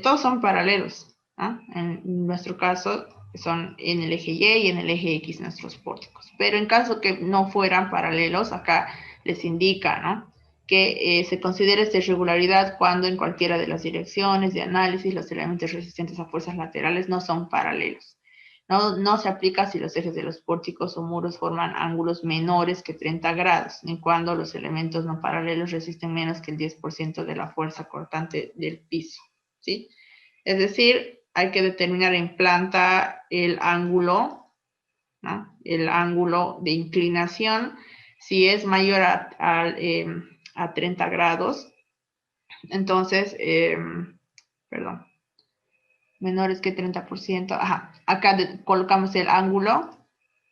todos son paralelos, ¿no? En nuestro caso, son en el eje Y y en el eje X nuestros pórticos. Pero en caso que no fueran paralelos, acá les indica, ¿no? Que se considera esta irregularidad cuando en cualquiera de las direcciones de análisis los elementos resistentes a fuerzas laterales no son paralelos. No se aplica si los ejes de los pórticos o muros forman ángulos menores que 30 grados, ni cuando los elementos no paralelos resisten menos que el 10% de la fuerza cortante del piso, ¿sí? Es decir, hay que determinar en planta el ángulo, ¿no? El ángulo de inclinación, si es mayor a 30 grados, entonces, perdón, menores que 30%, ajá, acá colocamos el ángulo,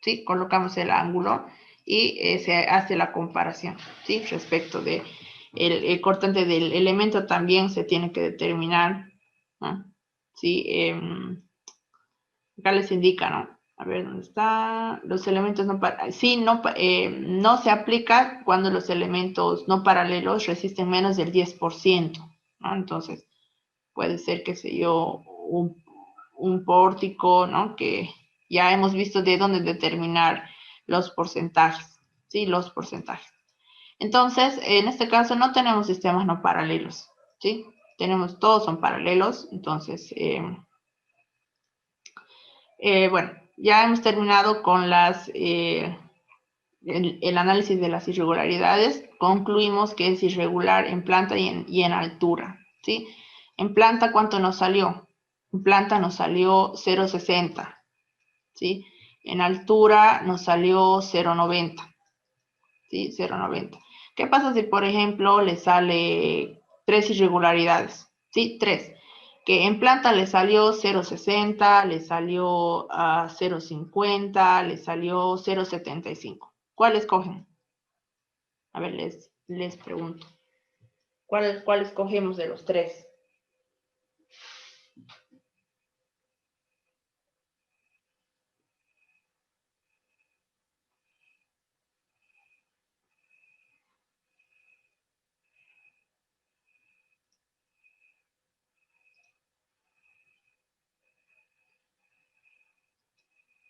¿sí? Colocamos el ángulo y se hace la comparación, ¿sí? Respecto de el cortante del elemento también se tiene que determinar, ¿no? ¿sí? Acá les indica, ¿no? A ver, ¿dónde está? Los elementos no paralelos. Sí, no se aplica cuando los elementos no paralelos resisten menos del 10%, ¿no? Entonces, puede ser, qué sé yo, un pórtico, ¿no? Que ya hemos visto de dónde determinar los porcentajes, ¿sí? Los porcentajes. Entonces, en este caso no tenemos sistemas no paralelos, ¿sí? Todos son paralelos, entonces, bueno, ya hemos terminado con el análisis de las irregularidades. Concluimos que es irregular en planta y en altura, ¿sí? En planta, ¿cuánto nos salió? En planta nos salió 0,60, ¿sí? En altura nos salió 0,90, ¿sí? 0,90. ¿Qué pasa si, por ejemplo, le sale 3 irregularidades? ¿Sí? 3. Que en planta le salió 0,60, le salió 0,50, le salió 0,75. ¿Cuál escogen? A ver, les pregunto. ¿Cuál escogemos de los 3?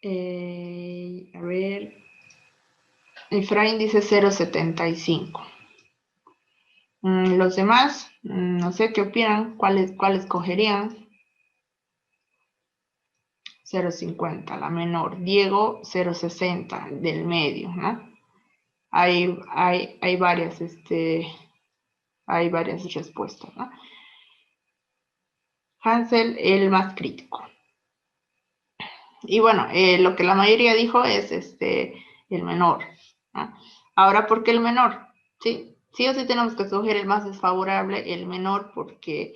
A ver, Efraín dice 0,75. Los demás, no sé qué opinan, ¿cuál escogerían? 0,50, la menor. Diego, 0,60, del medio, ¿no? Hay varias, hay varias respuestas, ¿no? Hansel, el más crítico. Y bueno, lo que la mayoría dijo es el menor, ¿no? Ahora, ¿por qué el menor? Sí, sí o sí tenemos que escoger el más desfavorable, el menor, porque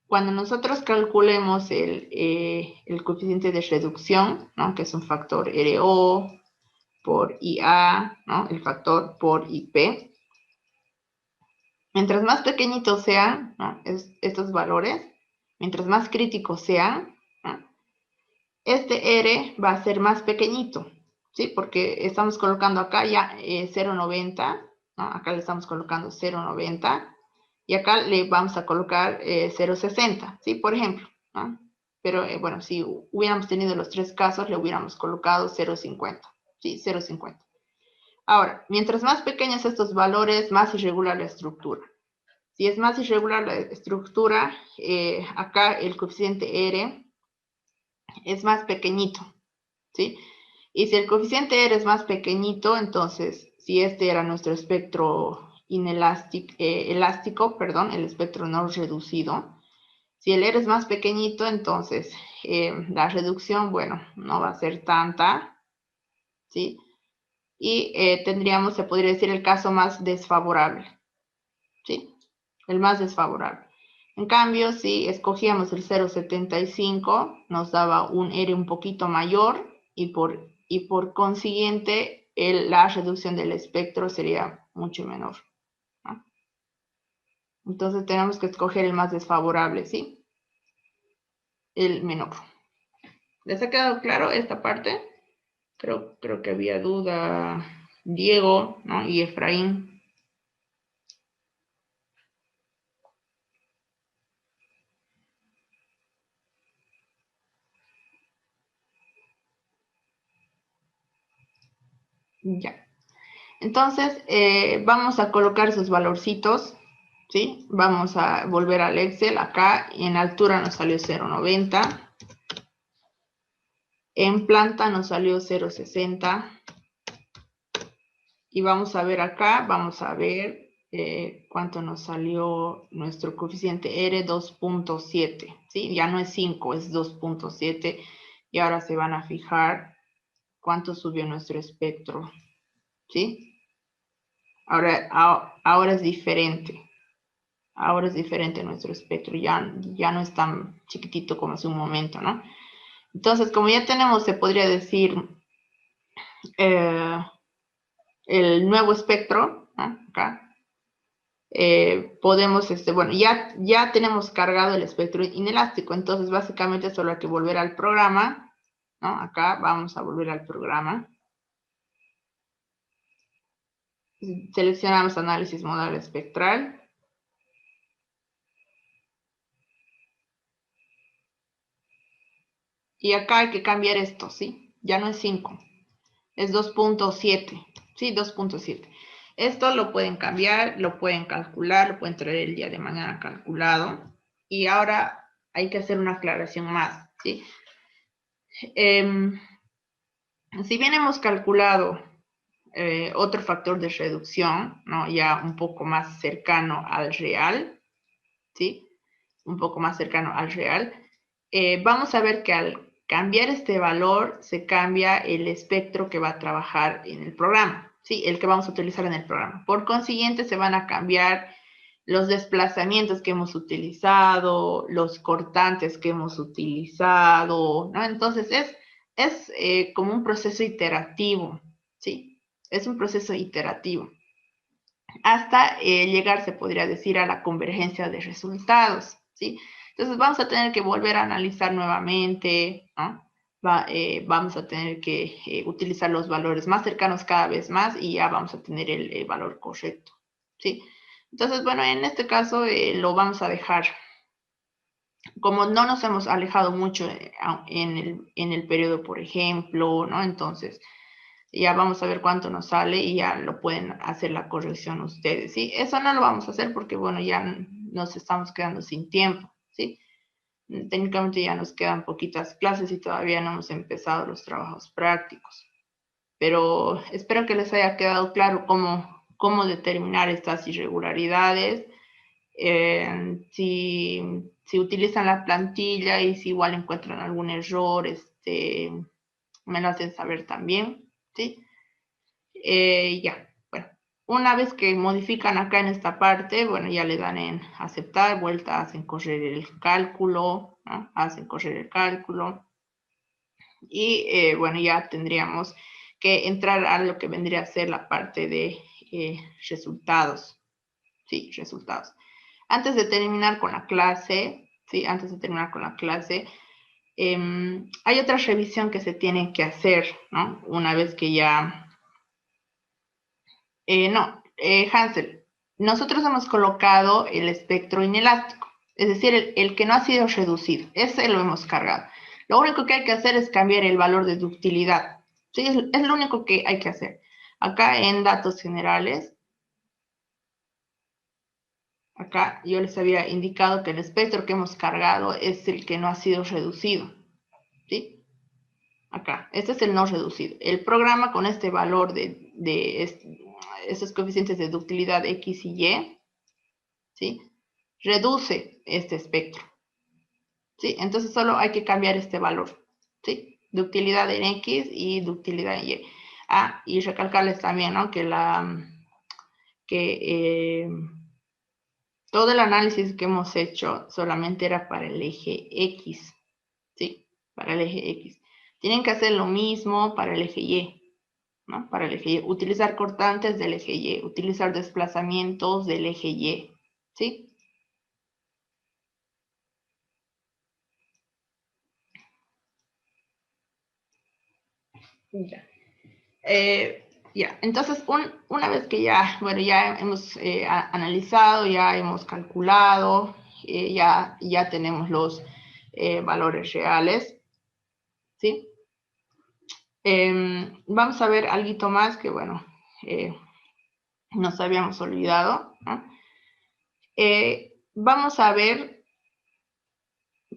cuando nosotros calculemos el coeficiente de reducción, ¿no? Que es un factor RO por IA, ¿no? El factor por IP. Mientras más pequeñitos sean, ¿no? Estos valores, mientras más críticos sean, ¿no? Este R va a ser más pequeñito, ¿sí? Porque estamos colocando acá ya 0,90, ¿no? Acá le estamos colocando 0,90 y acá le vamos a colocar 0,60, ¿sí? Por ejemplo, ¿no? Pero bueno, si hubiéramos tenido los 3 casos, le hubiéramos colocado 0,50, ¿sí? 0,50. Ahora, mientras más pequeños estos valores, más irregular la estructura. Si es más irregular la estructura, acá el coeficiente R es más pequeñito, ¿sí? Y si el coeficiente R es más pequeñito, entonces, si este era nuestro espectro elástico, perdón, el espectro no reducido, si el R es más pequeñito, entonces la reducción, bueno, no va a ser tanta, ¿sí? Y tendríamos, se podría decir, el caso más desfavorable, ¿sí? El más desfavorable. En cambio, si escogíamos el 0,75, nos daba un R un poquito mayor y por consiguiente la reducción del espectro sería mucho menor, ¿no? Entonces tenemos que escoger el más desfavorable, ¿sí? El menor. ¿Les ha quedado claro esta parte? Creo que había duda Diego, ¿no? Y Efraín. Ya. Entonces, vamos a colocar esos valorcitos, ¿sí? Vamos a volver al Excel. Acá en altura nos salió 0,90. En planta nos salió 0,60. Y vamos a ver acá, vamos a ver cuánto nos salió nuestro coeficiente R, 2,7, ¿sí? Ya no es 5, es 2,7. Y ahora se van a fijar cuánto subió nuestro espectro, ¿sí? Ahora es diferente. Ahora es diferente nuestro espectro, ya no es tan chiquitito como hace un momento, ¿no? Entonces, como ya tenemos, se podría decir, el nuevo espectro, ¿no? Acá, podemos, bueno, ya tenemos cargado el espectro inelástico, entonces básicamente solo hay que volver al programa, ¿no? Acá vamos a volver al programa. Seleccionamos análisis modal espectral. Y acá hay que cambiar esto, ¿sí? Ya no es 5, es 2.7, ¿sí? 2.7. Esto lo pueden cambiar, lo pueden calcular, lo pueden traer el día de mañana calculado. Y ahora hay que hacer una aclaración más, ¿sí? Si bien hemos calculado otro factor de reducción, ¿no? Ya un poco más cercano al real, ¿sí? Un poco más cercano al real. Vamos a ver que al cambiar este valor se cambia el espectro que va a trabajar en el programa, ¿sí? El que vamos a utilizar en el programa. Por consiguiente, se van a cambiar los desplazamientos que hemos utilizado, los cortantes que hemos utilizado, ¿no? Entonces, es como un proceso iterativo, ¿sí? Es un proceso iterativo. Hasta llegar, se podría decir, a la convergencia de resultados, ¿sí? Entonces vamos a tener que volver a analizar nuevamente, ¿no? Vamos a tener que utilizar los valores más cercanos cada vez más y ya vamos a tener el valor correcto, ¿sí? Entonces, bueno, en este caso lo vamos a dejar. Como no nos hemos alejado mucho en el periodo, por ejemplo, ¿no? Entonces, ya vamos a ver cuánto nos sale y ya lo pueden hacer la corrección ustedes, ¿sí? Eso no lo vamos a hacer porque, bueno, ya nos estamos quedando sin tiempo, ¿sí? Técnicamente ya nos quedan poquitas clases y todavía no hemos empezado los trabajos prácticos. Pero espero que les haya quedado claro cómo determinar estas irregularidades. Si utilizan la plantilla y si igual encuentran algún error, me lo hacen saber también, ¿sí? Ya, bueno, una vez que modifican acá en esta parte, bueno, ya le dan en aceptar, vuelta, hacen correr el cálculo, ¿no? Hacen correr el cálculo. Y bueno, ya tendríamos que entrar a lo que vendría a ser la parte de resultados. Sí, resultados. Antes de terminar con la clase, sí, antes de terminar con la clase, hay otra revisión que se tiene que hacer, ¿no? Una vez que ya no, Hansel, nosotros hemos colocado el espectro inelástico, es decir, el que no ha sido reducido, ese lo hemos cargado. Lo único que hay que hacer es cambiar el valor de ductilidad, ¿sí? Es lo único que hay que hacer. Acá en datos generales, acá yo les había indicado que el espectro que hemos cargado es el que no ha sido reducido, ¿sí? Acá, este es el no reducido. El programa con este valor de estos coeficientes de ductilidad X y Y, ¿sí? Reduce este espectro, ¿sí? Entonces solo hay que cambiar este valor, ¿sí? Ductilidad en X y ductilidad en Y. Ah, y recalcarles también, ¿no? Que todo el análisis que hemos hecho solamente era para el eje X, ¿sí? Para el eje X. Tienen que hacer lo mismo para el eje Y, ¿no? Para el eje Y. Utilizar cortantes del eje Y, utilizar desplazamientos del eje Y, ¿sí? Ya. Ya, entonces una vez que ya, bueno, ya hemos analizado, ya hemos calculado, ya tenemos los valores reales, ¿sí? Vamos a ver algo más que, bueno, nos habíamos olvidado, ¿no? Vamos a ver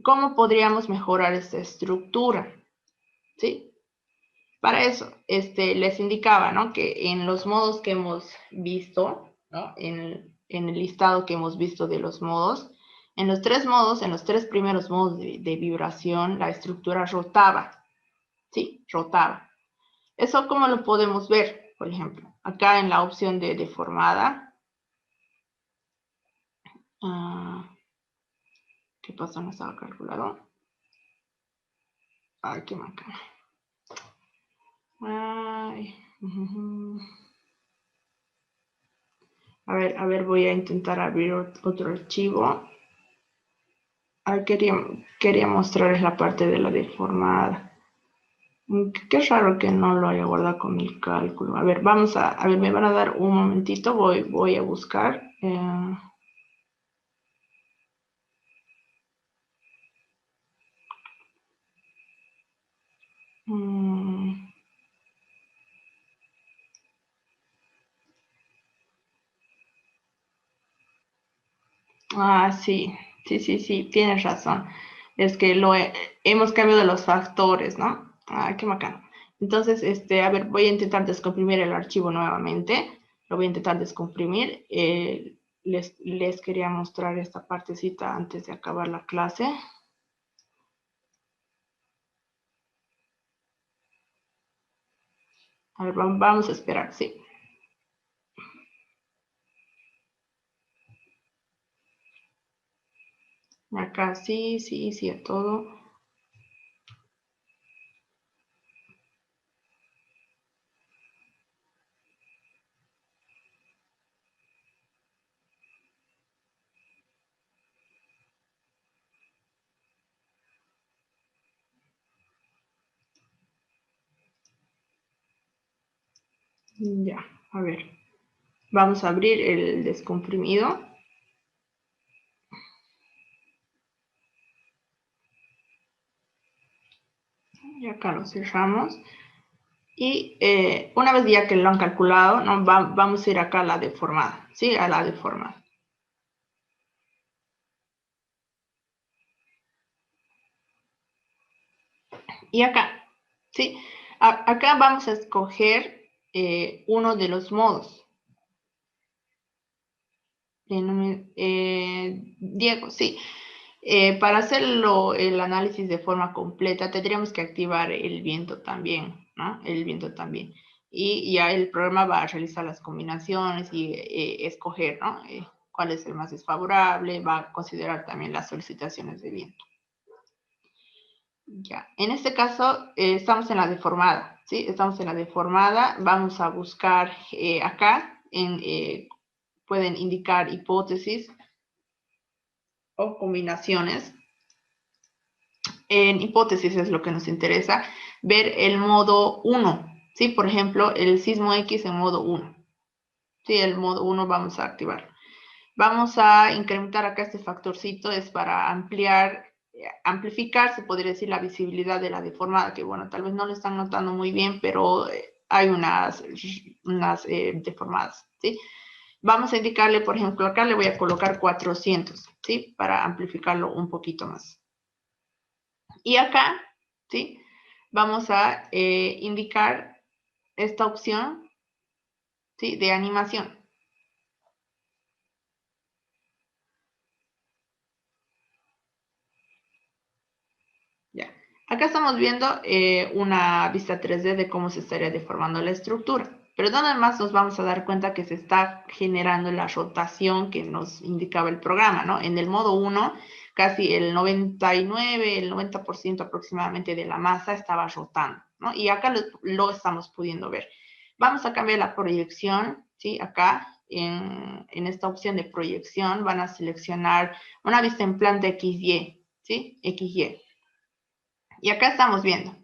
cómo podríamos mejorar esta estructura, ¿sí? Para eso, les indicaba, ¿no? Que en los modos que hemos visto, ¿no? En el listado que hemos visto de los modos, en los tres modos, en los tres primeros modos de vibración, la estructura rotaba, ¿sí? Rotaba. ¿Eso cómo lo podemos ver? Por ejemplo, acá en la opción de deformada. ¿Qué pasó? No estaba calculado. Ay, qué macana. Ay. A ver, voy a intentar abrir otro archivo. A ver, quería mostrarles la parte de la deformada. Qué raro que no lo haya guardado con el cálculo. A ver, a ver, me van a dar un momentito, voy a buscar. Mm, sí, sí, tienes razón. Es que hemos cambiado los factores, ¿no? Qué bacán. Entonces, a ver, voy a intentar descomprimir el archivo nuevamente. Lo voy a intentar descomprimir. Les quería mostrar esta partecita antes de acabar la clase. A ver, vamos a esperar, sí. Acá sí, a todo. Ya, a ver. Vamos a abrir el descomprimido. Y acá lo cerramos. Y una vez ya que lo han calculado, ¿no? Vamos a ir acá a la deformada, ¿sí? A la deformada. Y acá, ¿sí? Acá vamos a escoger uno de los modos. Diego, sí. Para hacerlo el análisis de forma completa, tendríamos que activar el viento también, ¿no? El viento también. Y ya el programa va a realizar las combinaciones y escoger, ¿no? Cuál es el más desfavorable, va a considerar también las solicitaciones de viento. Ya, en este caso estamos en la deformada, ¿sí? Estamos en la deformada, vamos a buscar acá, pueden indicar hipótesis o combinaciones. En hipótesis es lo que nos interesa, ver el modo 1, ¿sí? Por ejemplo, el sismo X en modo 1, ¿sí? El modo 1 vamos a activar. Vamos a incrementar acá este factorcito, es para amplificar, se podría decir, la visibilidad de la deformada, que bueno, tal vez no lo están notando muy bien, pero hay unas deformadas, ¿sí? Vamos a indicarle, por ejemplo, acá le voy a colocar 400, ¿sí? Para amplificarlo un poquito más. Y acá, ¿sí? Vamos a indicar esta opción, ¿sí? De animación. Ya. Acá estamos viendo una vista 3D de cómo se estaría deformando la estructura. Pero nada más nos vamos a dar cuenta que se está generando la rotación que nos indicaba el programa, ¿no? En el modo 1, casi el 99, el 90% aproximadamente de la masa estaba rotando, ¿no? Y acá lo estamos pudiendo ver. Vamos a cambiar la proyección, ¿sí? Acá, en esta opción de proyección, van a seleccionar una vista en planta XY, ¿sí? XY. Y acá estamos viendo,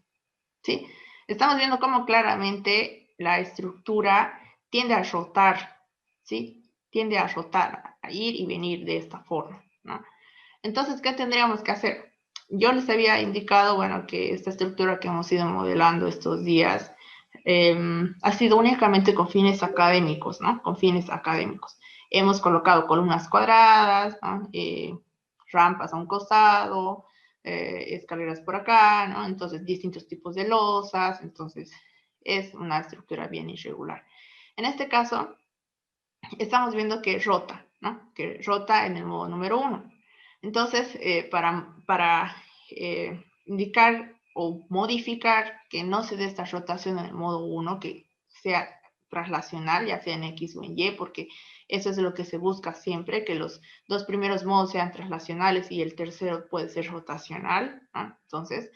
¿sí? Estamos viendo cómo claramente la estructura tiende a rotar, ¿sí? Tiende a rotar, a ir y venir de esta forma, ¿no? Entonces, ¿qué tendríamos que hacer? Yo les había indicado, bueno, que esta estructura que hemos ido modelando estos días ha sido únicamente con fines académicos, ¿no? Con fines académicos. Hemos colocado columnas cuadradas, ¿no? Rampas a un costado, escaleras por acá, ¿no? Entonces, distintos tipos de losas, entonces es una estructura bien irregular. En este caso, estamos viendo que rota, ¿no? Que rota en el modo número 1. Entonces, para indicar o modificar que no se dé esta rotación en el modo 1, que sea traslacional, ya sea en X o en Y, porque eso es lo que se busca siempre, que los dos primeros modos sean traslacionales y el tercero puede ser rotacional, ¿no? Entonces,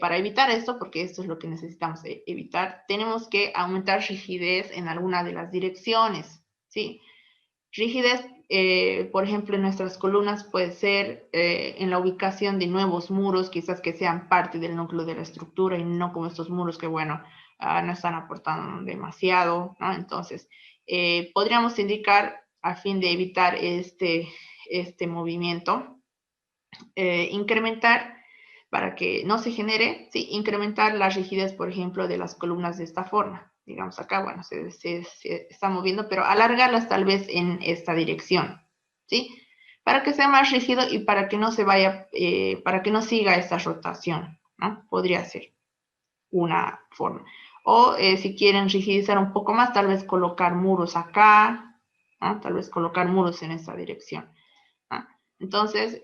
para evitar esto, porque esto es lo que necesitamos evitar, tenemos que aumentar rigidez en alguna de las direcciones, ¿sí? Rigidez, por ejemplo, en nuestras columnas puede ser en la ubicación de nuevos muros, quizás que sean parte del núcleo de la estructura y no como estos muros que, bueno, no están aportando demasiado, ¿no? Entonces, podríamos indicar, a fin de evitar este movimiento, incrementar, para que no se genere, sí, incrementar la rigidez, por ejemplo, de las columnas de esta forma. Digamos acá, bueno, se está moviendo, pero alargarlas tal vez en esta dirección, ¿sí? Para que sea más rígido y para que no se vaya, para que no siga esta rotación, ¿no? Podría ser una forma. O si quieren rigidizar un poco más, tal vez colocar muros acá, ¿no? Tal vez colocar muros en esta dirección, ¿no? Entonces,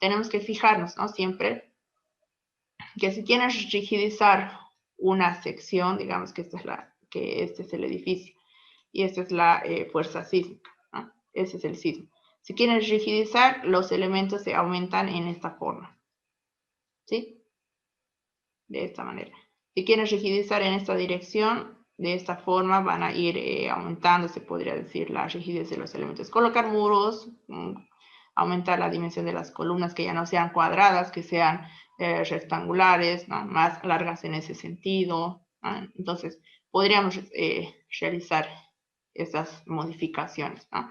tenemos que fijarnos, ¿no? Siempre que si quieren rigidizar una sección, digamos que este es el edificio y esta es la fuerza sísmica, ¿no? Ese es el sismo. Si quieren rigidizar, los elementos se aumentan en esta forma, ¿sí? De esta manera. Si quieren rigidizar en esta dirección, de esta forma van a ir aumentando, se podría decir, la rigidez de los elementos. Colocar muros, aumentar la dimensión de las columnas, que ya no sean cuadradas, que sean rectangulares, ¿no? Más largas en ese sentido, ¿no? Entonces, podríamos realizar esas modificaciones, ¿no?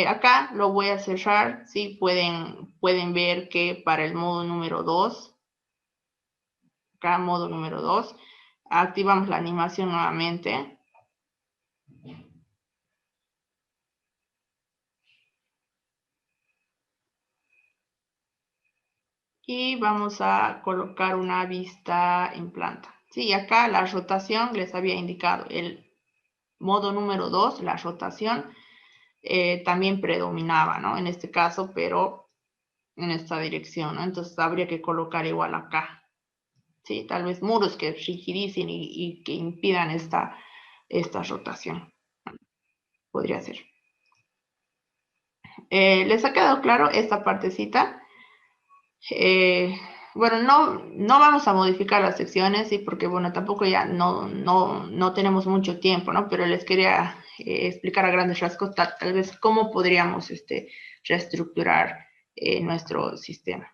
Acá lo voy a cerrar, ¿sí? Pueden ver que para el modo número 2, acá modo número 2, activamos la animación nuevamente. Y vamos a colocar una vista en planta. Sí, acá la rotación les había indicado. El modo número 2, la rotación, también predominaba, ¿no? En este caso, pero en esta dirección, ¿no? Entonces habría que colocar igual acá. Sí, tal vez muros que rigidicen y que impidan esta rotación. Podría ser. ¿Les ha quedado claro esta partecita? Bueno, no vamos a modificar las secciones, ¿sí? Porque, bueno, tampoco ya no tenemos mucho tiempo, ¿no? Pero les quería explicar a grandes rasgos tal vez cómo podríamos reestructurar nuestro sistema.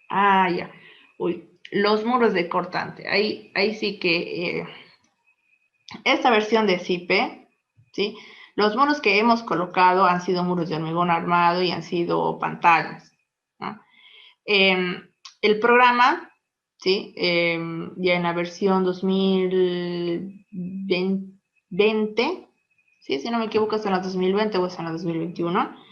Ah, ya. Uy, los muros de cortante. Ahí sí que esta versión de CIPE, ¿sí? Los muros que hemos colocado han sido muros de hormigón armado y han sido pantallas, ¿no? El programa, ¿sí? Ya en la versión 2020, ¿sí? Si no me equivoco, es en la 2020 o es en la 2021.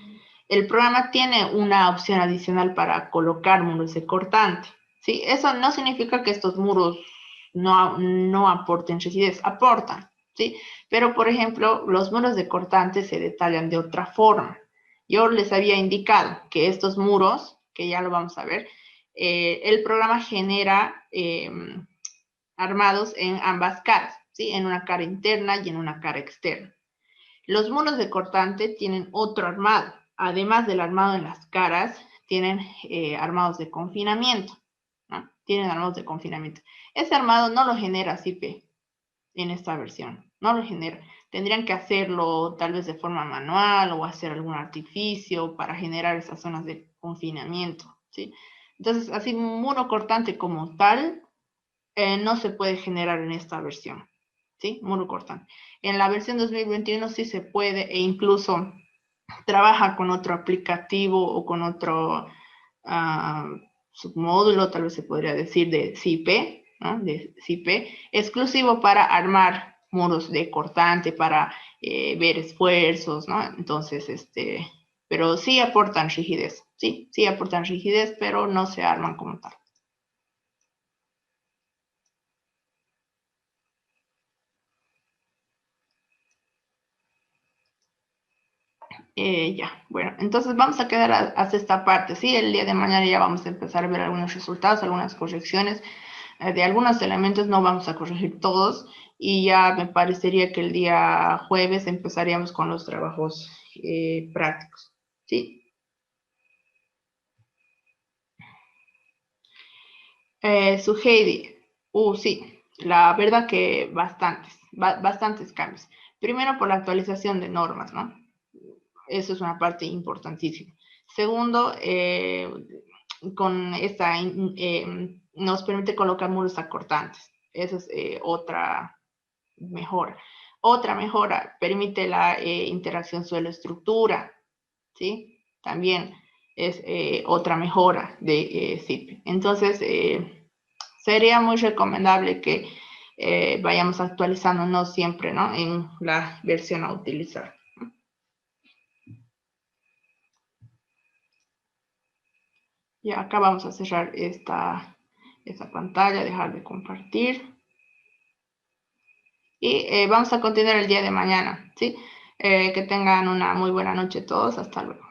El programa tiene una opción adicional para colocar muros de cortante, ¿sí? Eso no significa que estos muros no aporten rigidez, aportan, ¿sí? Pero, por ejemplo, los muros de cortante se detallan de otra forma. Yo les había indicado que estos muros, que ya lo vamos a ver, el programa genera armados en ambas caras, ¿sí? En una cara interna y en una cara externa. Los muros de cortante tienen otro armado. Además del armado en las caras, tienen armados de confinamiento, ¿no? Tienen armados de confinamiento. Ese armado no lo genera CIPE en esta versión, no lo genera. Tendrían que hacerlo tal vez de forma manual o hacer algún artificio para generar esas zonas de confinamiento, ¿sí? Entonces, así un muro cortante como tal no se puede generar en esta versión, ¿sí? Muro cortante. En la versión 2021 sí se puede e incluso trabaja con otro aplicativo o con otro submódulo, tal vez se podría decir, de CIPE, ¿no? De CIPE, exclusivo para armar muros de cortante, para ver esfuerzos, ¿no? Entonces, pero sí aportan rigidez, sí aportan rigidez, pero no se arman como tal. Ya, bueno, entonces vamos a quedar hasta esta parte, ¿sí? El día de mañana ya vamos a empezar a ver algunos resultados, algunas correcciones. De algunos elementos no vamos a corregir todos y ya me parecería que el día jueves empezaríamos con los trabajos prácticos, ¿sí? Su Heidi, sí. La verdad que bastantes cambios. Primero por la actualización de normas, ¿no? Eso es una parte importantísima. Segundo, con esta, nos permite colocar muros acortantes. Esa es otra mejora. Otra mejora, permite la interacción suelo-estructura, ¿sí? También es otra mejora de SIP. Entonces, sería muy recomendable que vayamos actualizándonos siempre, ¿no? En la versión a utilizar. Y acá vamos a cerrar esta pantalla, dejar de compartir. Y vamos a continuar el día de mañana, ¿sí? Que tengan una muy buena noche todos. Hasta luego.